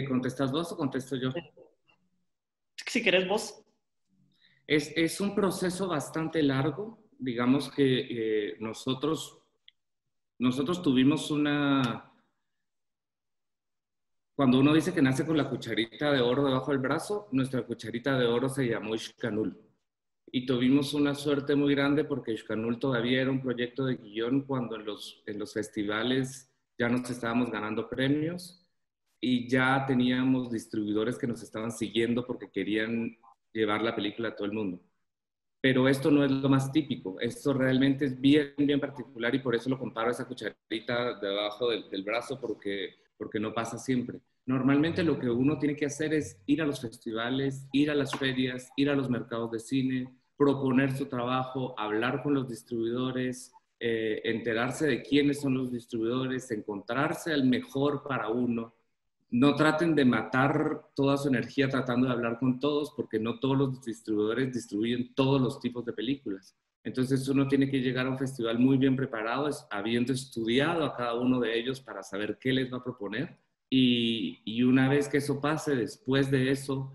¿Contestas vos o contesto yo? Si querés vos. Es un proceso bastante largo. Digamos que nosotros tuvimos una... Cuando uno dice que nace con la cucharita de oro debajo del brazo, nuestra cucharita de oro se llamó Ishkanul. Y tuvimos una suerte muy grande porque Ishkanul todavía era un proyecto de guión cuando en los festivales ya nos estábamos ganando premios y ya teníamos distribuidores que nos estaban siguiendo porque querían llevar la película a todo el mundo. Pero esto no es lo más típico, esto realmente es bien, bien particular y por eso lo comparo a esa cucharita debajo del brazo porque no pasa siempre. Normalmente lo que uno tiene que hacer es ir a los festivales, ir a las ferias, ir a los mercados de cine, proponer su trabajo, hablar con los distribuidores, enterarse de quiénes son los distribuidores, encontrarse al mejor para uno. No traten de matar toda su energía tratando de hablar con todos, porque no todos los distribuidores distribuyen todos los tipos de películas. Entonces uno tiene que llegar a un festival muy bien preparado, habiendo estudiado a cada uno de ellos para saber qué les va a proponer. Y una vez que eso pase, después de eso,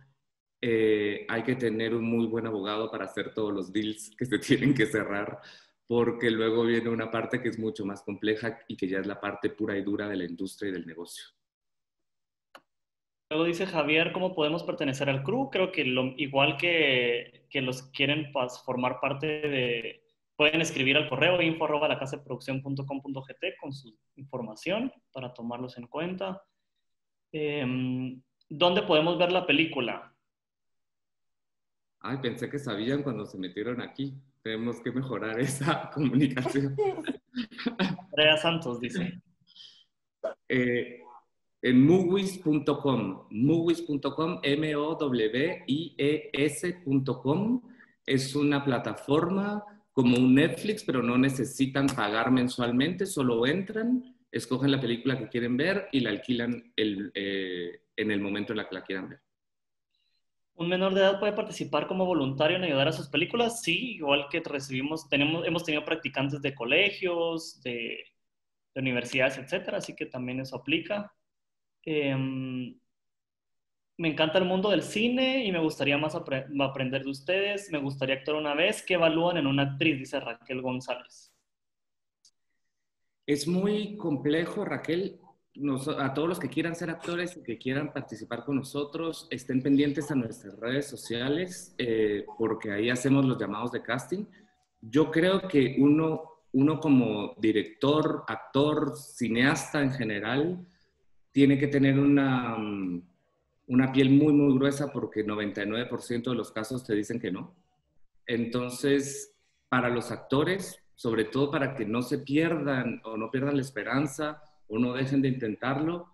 hay que tener un muy buen abogado para hacer todos los deals que se tienen que cerrar, porque luego viene una parte que es mucho más compleja y que ya es la parte pura y dura de la industria y del negocio. Luego dice Javier, ¿cómo podemos pertenecer al crew? Creo que igual que los quieren formar parte de... Pueden escribir al correo info@lacasadeproduccion.com.gt con su información para tomarlos en cuenta. ¿Dónde podemos ver la película? Ay, pensé que sabían cuando se metieron aquí. Tenemos que mejorar esa comunicación. Andrea Santos dice. En movies.com, movies.com, mowies.com, es una plataforma como un Netflix, pero no necesitan pagar mensualmente, solo entran, escogen la película que quieren ver y la alquilan en el momento en el que la quieran ver. ¿Un menor de edad puede participar como voluntario en ayudar a sus películas? Sí, igual que hemos tenido practicantes de colegios, de universidades, etcétera, así que también eso aplica. Me encanta el mundo del cine y me gustaría más aprender de ustedes. Me gustaría actuar una vez. ¿Qué evalúan en una actriz? Dice Raquel González. Es muy complejo, Raquel. a todos los que quieran ser actores y que quieran participar con nosotros, estén pendientes a nuestras redes sociales, porque ahí hacemos los llamados de casting. Yo creo que uno como director, actor, cineasta en general, tiene que tener una piel muy, muy gruesa, porque 99% de los casos te dicen que no. Entonces, para los actores, sobre todo para que no se pierdan o no pierdan la esperanza o no dejen de intentarlo,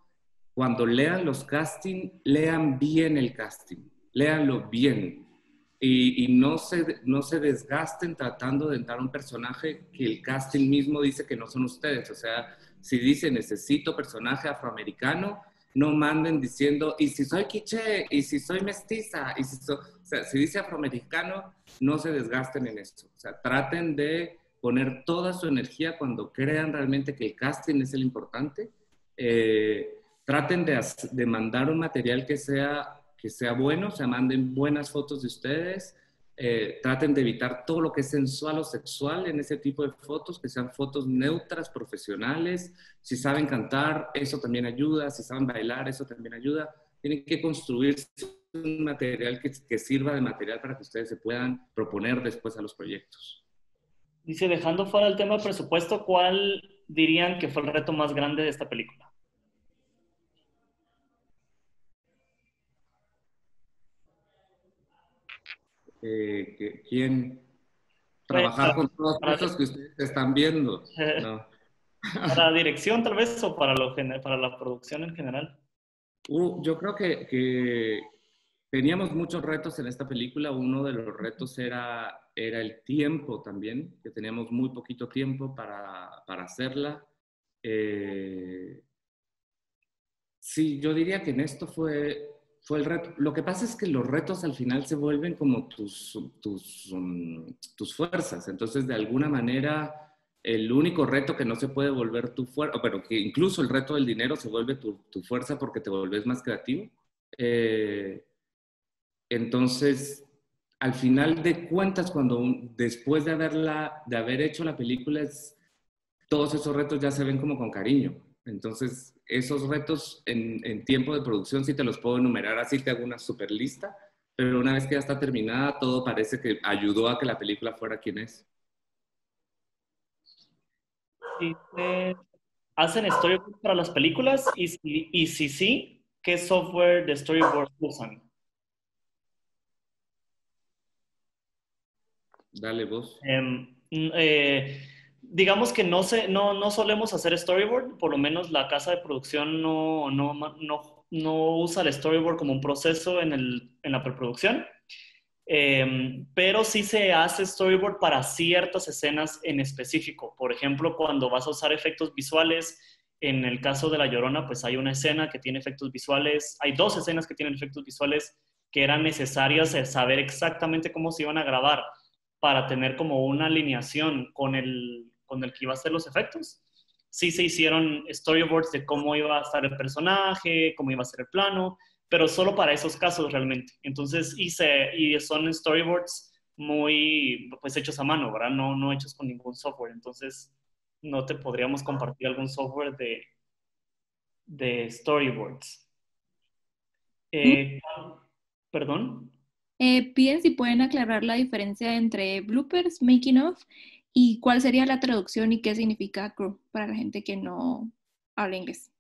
cuando lean los castings, lean bien el casting, léanlo bien. Y no se desgasten tratando de entrar a un personaje que el casting mismo dice que no son ustedes. O sea, si dice necesito personaje afroamericano, no manden diciendo, y si soy quiché, y si soy mestiza, y si o sea, si dice afroamericano, no se desgasten en eso. O sea, traten de poner toda su energía cuando crean realmente que el casting es el importante. Traten de mandar un material que sea bueno, o sea, manden buenas fotos de ustedes. Traten de evitar todo lo que es sensual o sexual en ese tipo de fotos, que sean fotos neutras, profesionales. Si saben cantar, eso también ayuda. Si saben bailar, eso también ayuda. Tienen que construir un material que sirva de material para que ustedes se puedan proponer después a los proyectos. Dice, dejando fuera el tema del presupuesto, ¿cuál dirían que fue el reto más grande de esta película? ¿Quién? Trabajar con todos esos que ustedes están viendo. No. ¿Para dirección tal vez o para la producción en general? Yo creo que teníamos muchos retos en esta película. Uno de los retos era el tiempo también, que teníamos muy poquito tiempo para hacerla. Sí, yo diría que en esto fue el reto. Lo que pasa es que los retos al final se vuelven como tus fuerzas. Entonces, de alguna manera, el único reto que no se puede volver tu fuerza, pero que incluso el reto del dinero se vuelve tu fuerza porque te vuelves más creativo. Entonces, al final de cuentas, después de haber hecho la película, todos esos retos ya se ven como con cariño. Entonces, esos retos en tiempo de producción sí te los puedo enumerar, así te hago una super lista, pero una vez que ya está terminada, todo parece que ayudó a que la película fuera quien es. ¿Hacen storyboard para las películas? Y si sí, ¿qué software de storyboard usan? Dale vos. Digamos que no solemos hacer storyboard, por lo menos la casa de producción no usa el storyboard como un proceso en la preproducción, pero sí se hace storyboard para ciertas escenas en específico. Por ejemplo, cuando vas a usar efectos visuales, en el caso de La Llorona, pues hay una escena que tiene efectos visuales, hay 2 escenas que tienen efectos visuales que eran necesarias saber exactamente cómo se iban a grabar para tener como una alineación con el que iba a hacer los efectos. Sí se hicieron storyboards de cómo iba a estar el personaje, cómo iba a ser el plano, pero solo para esos casos realmente. Entonces, y son storyboards muy, pues, hechos a mano, ¿verdad? No hechos con ningún software. Entonces, no te podríamos compartir algún software de storyboards. ¿Perdón? Piden si pueden aclarar la diferencia entre bloopers, making of, y cuál sería la traducción y qué significa crew para la gente que no habla inglés.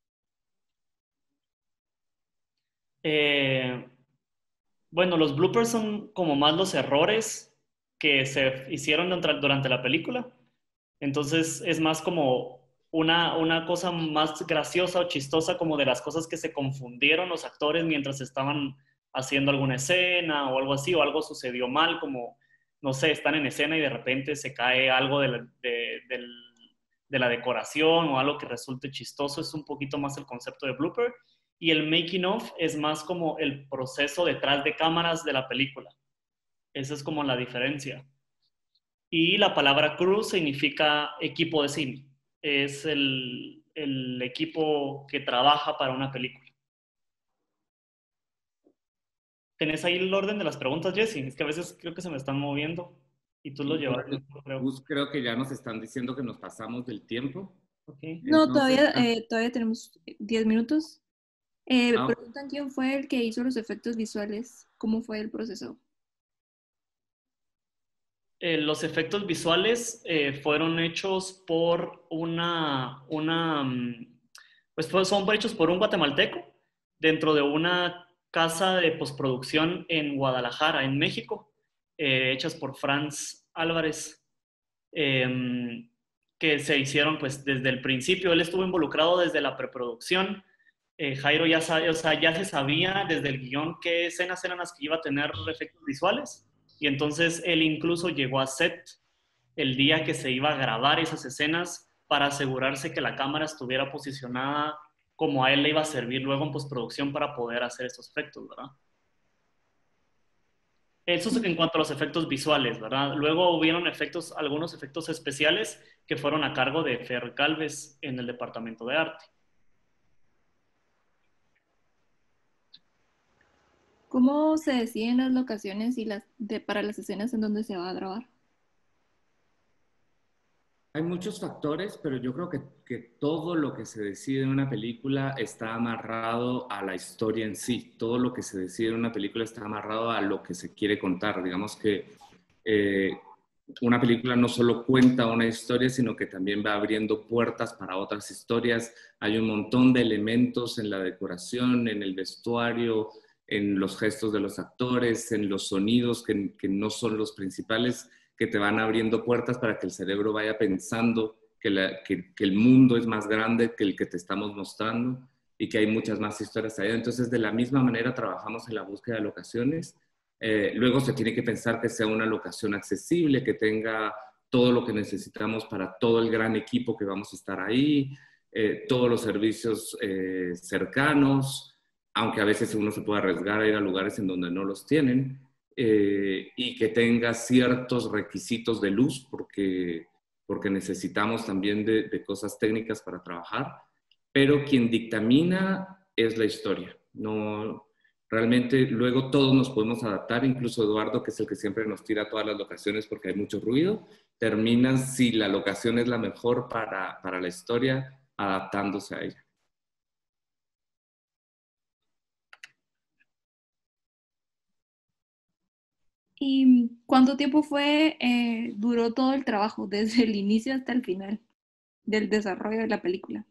Bueno, los bloopers son como más los errores que se hicieron durante la película. Entonces es más como una cosa más graciosa o chistosa, como de las cosas que se confundieron los actores mientras estaban haciendo alguna escena o algo así, o algo sucedió mal, como, no sé, están en escena y de repente se cae algo de la decoración o algo que resulte chistoso. Es un poquito más el concepto de blooper. Y el making of es más como el proceso detrás de cámaras de la película. Esa es como la diferencia. Y la palabra crew significa equipo de cine. Es el equipo que trabaja para una película. ¿Tenés ahí el orden de las preguntas, Jesse? Es que a veces creo que se me están moviendo y tú lo llevas. Creo que ya nos están diciendo que nos pasamos del tiempo. Okay. No, Entonces, todavía tenemos 10 minutos. ok. Preguntan quién fue el que hizo los efectos visuales, cómo fue el proceso. Los efectos visuales fueron hechos por son hechos por un guatemalteco dentro de una casa de postproducción en Guadalajara, en México, hechas por Franz Álvarez, que se hicieron pues desde el principio. Él estuvo involucrado desde la preproducción. Jairo ya se sabía desde el guión qué escenas eran las que iba a tener efectos visuales, y entonces él incluso llegó a set el día que se iba a grabar esas escenas para asegurarse que la cámara estuviera posicionada como a él le iba a servir luego en postproducción para poder hacer esos efectos, ¿verdad? Eso es en cuanto a los efectos visuales, ¿verdad? Luego hubieron algunos efectos especiales que fueron a cargo de Fer Calves en el departamento de arte. ¿Cómo se deciden las locaciones para las escenas en donde se va a grabar? Hay muchos factores, pero yo creo que todo lo que se decide en una película está amarrado a la historia en sí. Todo lo que se decide en una película está amarrado a lo que se quiere contar. Digamos que una película no solo cuenta una historia, sino que también va abriendo puertas para otras historias. Hay un montón de elementos en la decoración, en el vestuario, en los gestos de los actores, en los sonidos que no son los principales, que te van abriendo puertas para que el cerebro vaya pensando que el mundo es más grande que el que te estamos mostrando y que hay muchas más historias allá. Entonces, de la misma manera trabajamos en la búsqueda de locaciones. Luego se tiene que pensar que sea una locación accesible, que tenga todo lo que necesitamos para todo el gran equipo que vamos a estar ahí, todos los servicios cercanos, aunque a veces uno se puede arriesgar a ir a lugares en donde no los tienen. Y que tenga ciertos requisitos de luz, porque necesitamos también de cosas técnicas para trabajar, pero quien dictamina es la historia. No, realmente luego todos nos podemos adaptar, incluso Eduardo, que es el que siempre nos tira a todas las locaciones porque hay mucho ruido, termina, si la locación es la mejor para la historia, adaptándose a ella. ¿Y cuánto tiempo duró todo el trabajo, desde el inicio hasta el final del desarrollo de la película?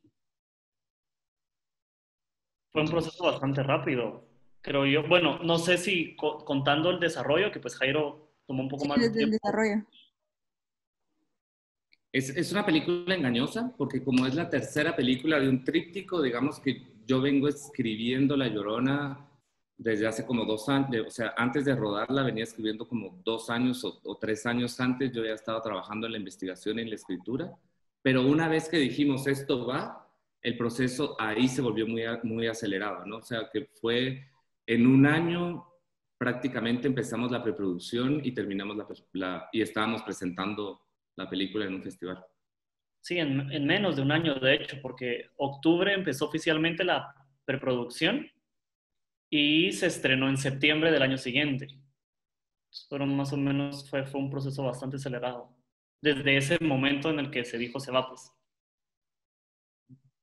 Fue un proceso bastante rápido, creo yo. Bueno, no sé si contando el desarrollo, que pues Jairo tomó un poco más de Desde el tiempo. desarrollo. Es una película engañosa porque como es la tercera película de un tríptico, digamos que yo vengo escribiendo La Llorona desde hace como 2 años, o sea, antes de rodarla venía escribiendo como 2 años o 3 años antes, yo ya estaba trabajando en la investigación y en la escritura, pero una vez que dijimos esto va, el proceso ahí se volvió muy acelerado, ¿no? O sea, que fue en 1 año prácticamente empezamos la preproducción y terminamos y estábamos presentando la película en un festival. Sí, en menos de 1 año, de hecho, porque octubre empezó oficialmente la preproducción y se estrenó en septiembre del año siguiente. Fueron más o menos, fue un proceso bastante acelerado. Desde ese momento en el que se dijo se va, pues.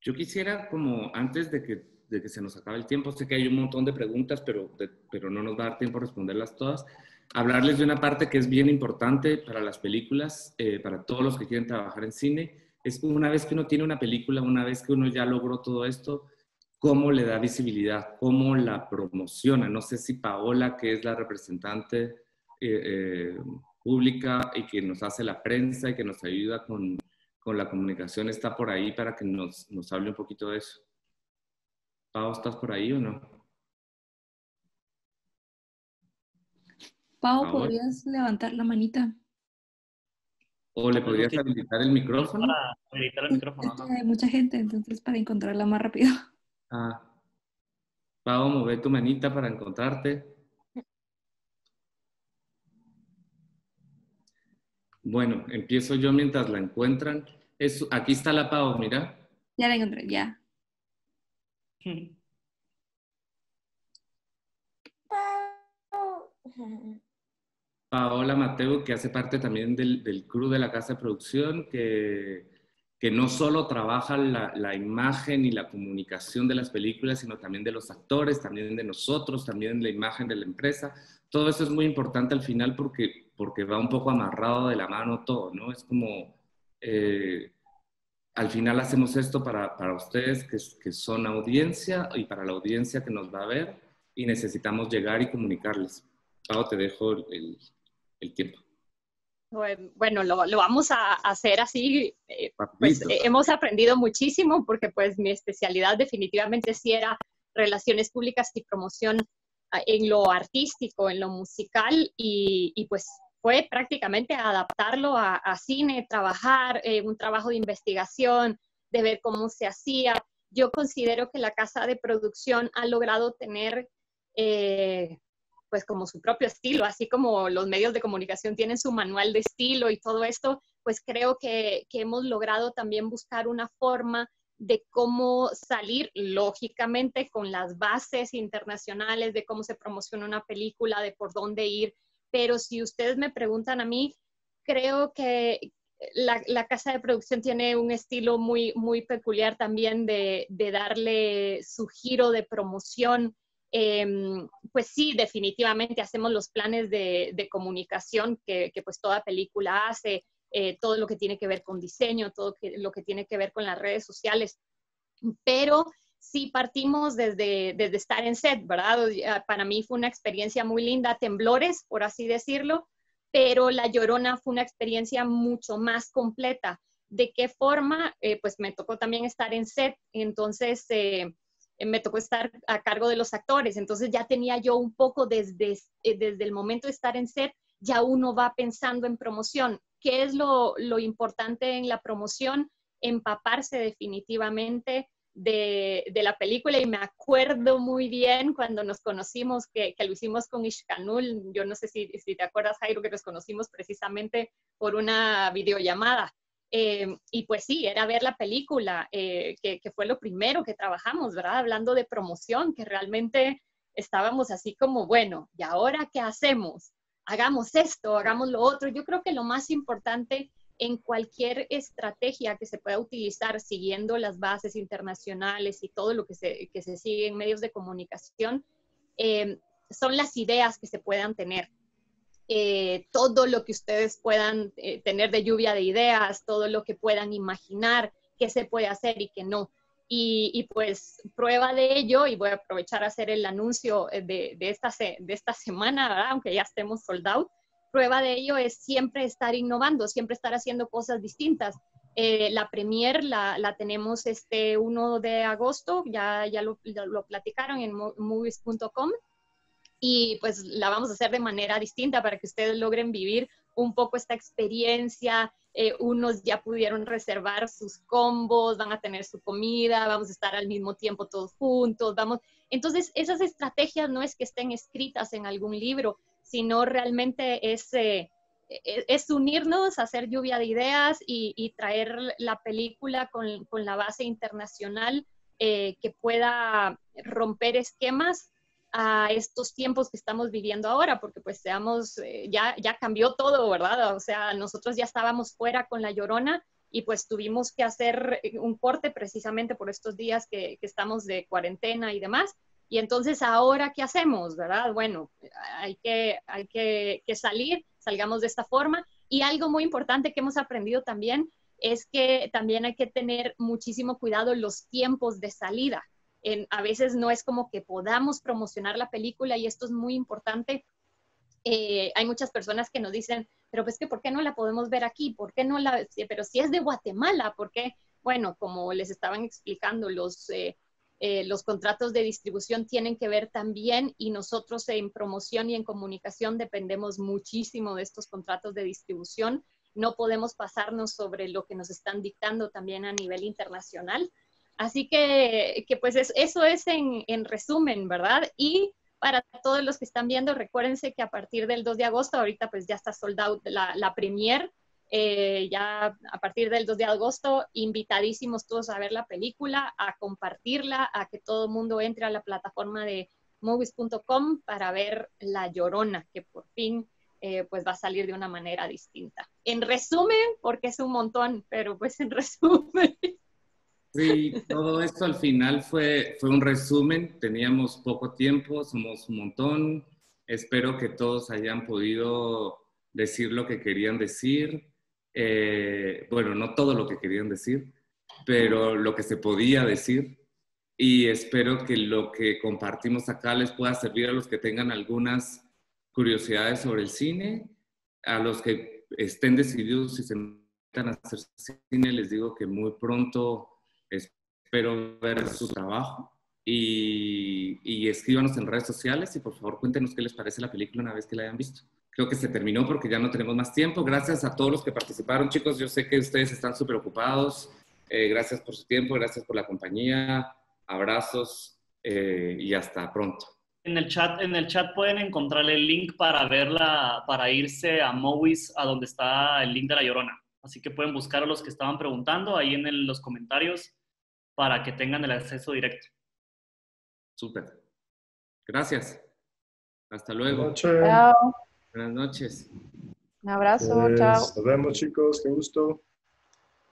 Yo quisiera, como antes de que se nos acabe el tiempo, sé que hay un montón de preguntas, pero no nos va a dar tiempo a responderlas todas, hablarles de una parte que es bien importante para las películas, para todos los que quieren trabajar en cine, es una vez que uno tiene una película, una vez que uno ya logró todo esto, cómo le da visibilidad, cómo la promociona. No sé si Paola, que es la representante pública y que nos hace la prensa y que nos ayuda con la comunicación, está por ahí para que nos hable un poquito de eso. Pau, ¿estás por ahí o no? Pau, ¿podrías levantar la manita? ¿O le podrías habilitar el micrófono? Para habilitar el micrófono. Es que hay mucha gente, entonces para encontrarla más rápido. Ah. Pau, mueve tu manita para encontrarte. Bueno, empiezo yo mientras la encuentran. Aquí está la Pau, mira. Ya la encontré, ya. Paola Mateo, que hace parte también del crew de la casa de producción, que que no solo trabaja la imagen y la comunicación de las películas, sino también de los actores, también de nosotros, también la imagen de la empresa. Todo eso es muy importante al final porque va un poco amarrado de la mano todo, ¿no? Es como, al final hacemos esto para ustedes que son audiencia y para la audiencia que nos va a ver y necesitamos llegar y comunicarles. Pau, te dejo el tiempo. Bueno, lo vamos a hacer así, pues hemos aprendido muchísimo porque pues mi especialidad definitivamente sí era relaciones públicas y promoción en lo artístico, en lo musical y pues fue prácticamente adaptarlo a cine, trabajar, un trabajo de investigación, de ver cómo se hacía. Yo considero que la casa de producción ha logrado tener pues como su propio estilo, así como los medios de comunicación tienen su manual de estilo y todo esto, pues creo que hemos logrado también buscar una forma de cómo salir, lógicamente, con las bases internacionales de cómo se promociona una película, de por dónde ir. Pero si ustedes me preguntan a mí, creo que la casa de producción tiene un estilo muy, muy peculiar también de darle su giro de promoción. Pues sí, definitivamente hacemos los planes de comunicación que pues toda película hace, todo lo que tiene que ver con diseño, todo lo que tiene que ver con las redes sociales, pero sí partimos desde estar en set, ¿verdad? Para mí fue una experiencia muy linda, temblores, por así decirlo, pero La Llorona fue una experiencia mucho más completa. ¿De qué forma? Pues me tocó también estar en set, entonces me tocó estar a cargo de los actores, entonces ya tenía yo un poco desde el momento de estar en set, ya uno va pensando en promoción. ¿Qué es lo importante en la promoción? Empaparse definitivamente de la película, y me acuerdo muy bien cuando nos conocimos, que lo hicimos con Ishkanul. Yo no sé si te acuerdas, Jairo, que nos conocimos precisamente por una videollamada. Y pues sí, era ver la película, que fue lo primero que trabajamos, ¿verdad? Hablando de promoción, que realmente estábamos así como, bueno, ¿y ahora qué hacemos? Hagamos esto, hagamos lo otro. Yo creo que lo más importante en cualquier estrategia que se pueda utilizar siguiendo las bases internacionales y todo lo que se sigue en medios de comunicación, son las ideas que se puedan tener. Todo lo que ustedes puedan tener de lluvia de ideas, todo lo que puedan imaginar que se puede hacer y que no. Y pues prueba de ello, y voy a aprovechar a hacer el anuncio de esta semana, ¿verdad? Aunque ya estemos sold out, prueba de ello es siempre estar innovando, siempre estar haciendo cosas distintas. La premier la tenemos 1 de agosto, ya lo platicaron en movies.com, y pues la vamos a hacer de manera distinta para que ustedes logren vivir un poco esta experiencia. Unos ya pudieron reservar sus combos, van a tener su comida, vamos a estar al mismo tiempo todos juntos, Entonces, esas estrategias no es que estén escritas en algún libro, sino realmente es unirnos, hacer lluvia de ideas y traer la película con la base internacional que pueda romper esquemas a estos tiempos que estamos viviendo ahora, porque pues ya cambió todo, ¿verdad? O sea, nosotros ya estábamos fuera con La Llorona y pues tuvimos que hacer un corte precisamente por estos días que estamos de cuarentena y demás. Y entonces, ¿ahora qué hacemos, verdad? Bueno, hay que salgamos de esta forma. Y algo muy importante que hemos aprendido también es que también hay que tener muchísimo cuidado los tiempos de salida. A veces no es como que podamos promocionar la película, y esto es muy importante. Hay muchas personas que nos dicen, pero pues que ¿por qué no la podemos ver aquí? ¿Por qué no pero si es de Guatemala, ¿por qué? Bueno, como les estaban explicando, los contratos de distribución tienen que ver también, y nosotros en promoción y en comunicación dependemos muchísimo de estos contratos de distribución. No podemos pasarnos sobre lo que nos están dictando también a nivel internacional. Así que pues eso es en resumen, ¿verdad? Y para todos los que están viendo, recuérdense que a partir del 2 de agosto, ahorita pues ya está sold out la premier, ya a partir del 2 de agosto, invitadísimos todos a ver la película, a compartirla, a que todo el mundo entre a la plataforma de movies.com para ver La Llorona, que por fin pues va a salir de una manera distinta. En resumen, porque es un montón, pero pues en resumen. Sí, todo esto al final fue un resumen. Teníamos poco tiempo, somos un montón. Espero que todos hayan podido decir lo que querían decir. Bueno, no todo lo que querían decir, pero lo que se podía decir. Y espero que lo que compartimos acá les pueda servir a los que tengan algunas curiosidades sobre el cine, a los que estén decididos si se metan a hacer cine. Les digo que muy pronto espero ver su trabajo y escríbanos en redes sociales y por favor cuéntenos qué les parece la película una vez que la hayan visto. Creo que se terminó porque ya no tenemos más tiempo. Gracias a todos los que participaron, chicos. Yo sé que ustedes están súper ocupados. Gracias por su tiempo, gracias por la compañía. Abrazos y hasta pronto. En el chat pueden encontrar el link para irse a Movies, a donde está el link de La Llorona. Así que pueden buscar a los que estaban preguntando ahí en los comentarios para que tengan el acceso directo. Súper. Gracias. Hasta luego. Buenas noches. Buenas noches. Un abrazo, chao. Nos vemos, chicos. Qué gusto.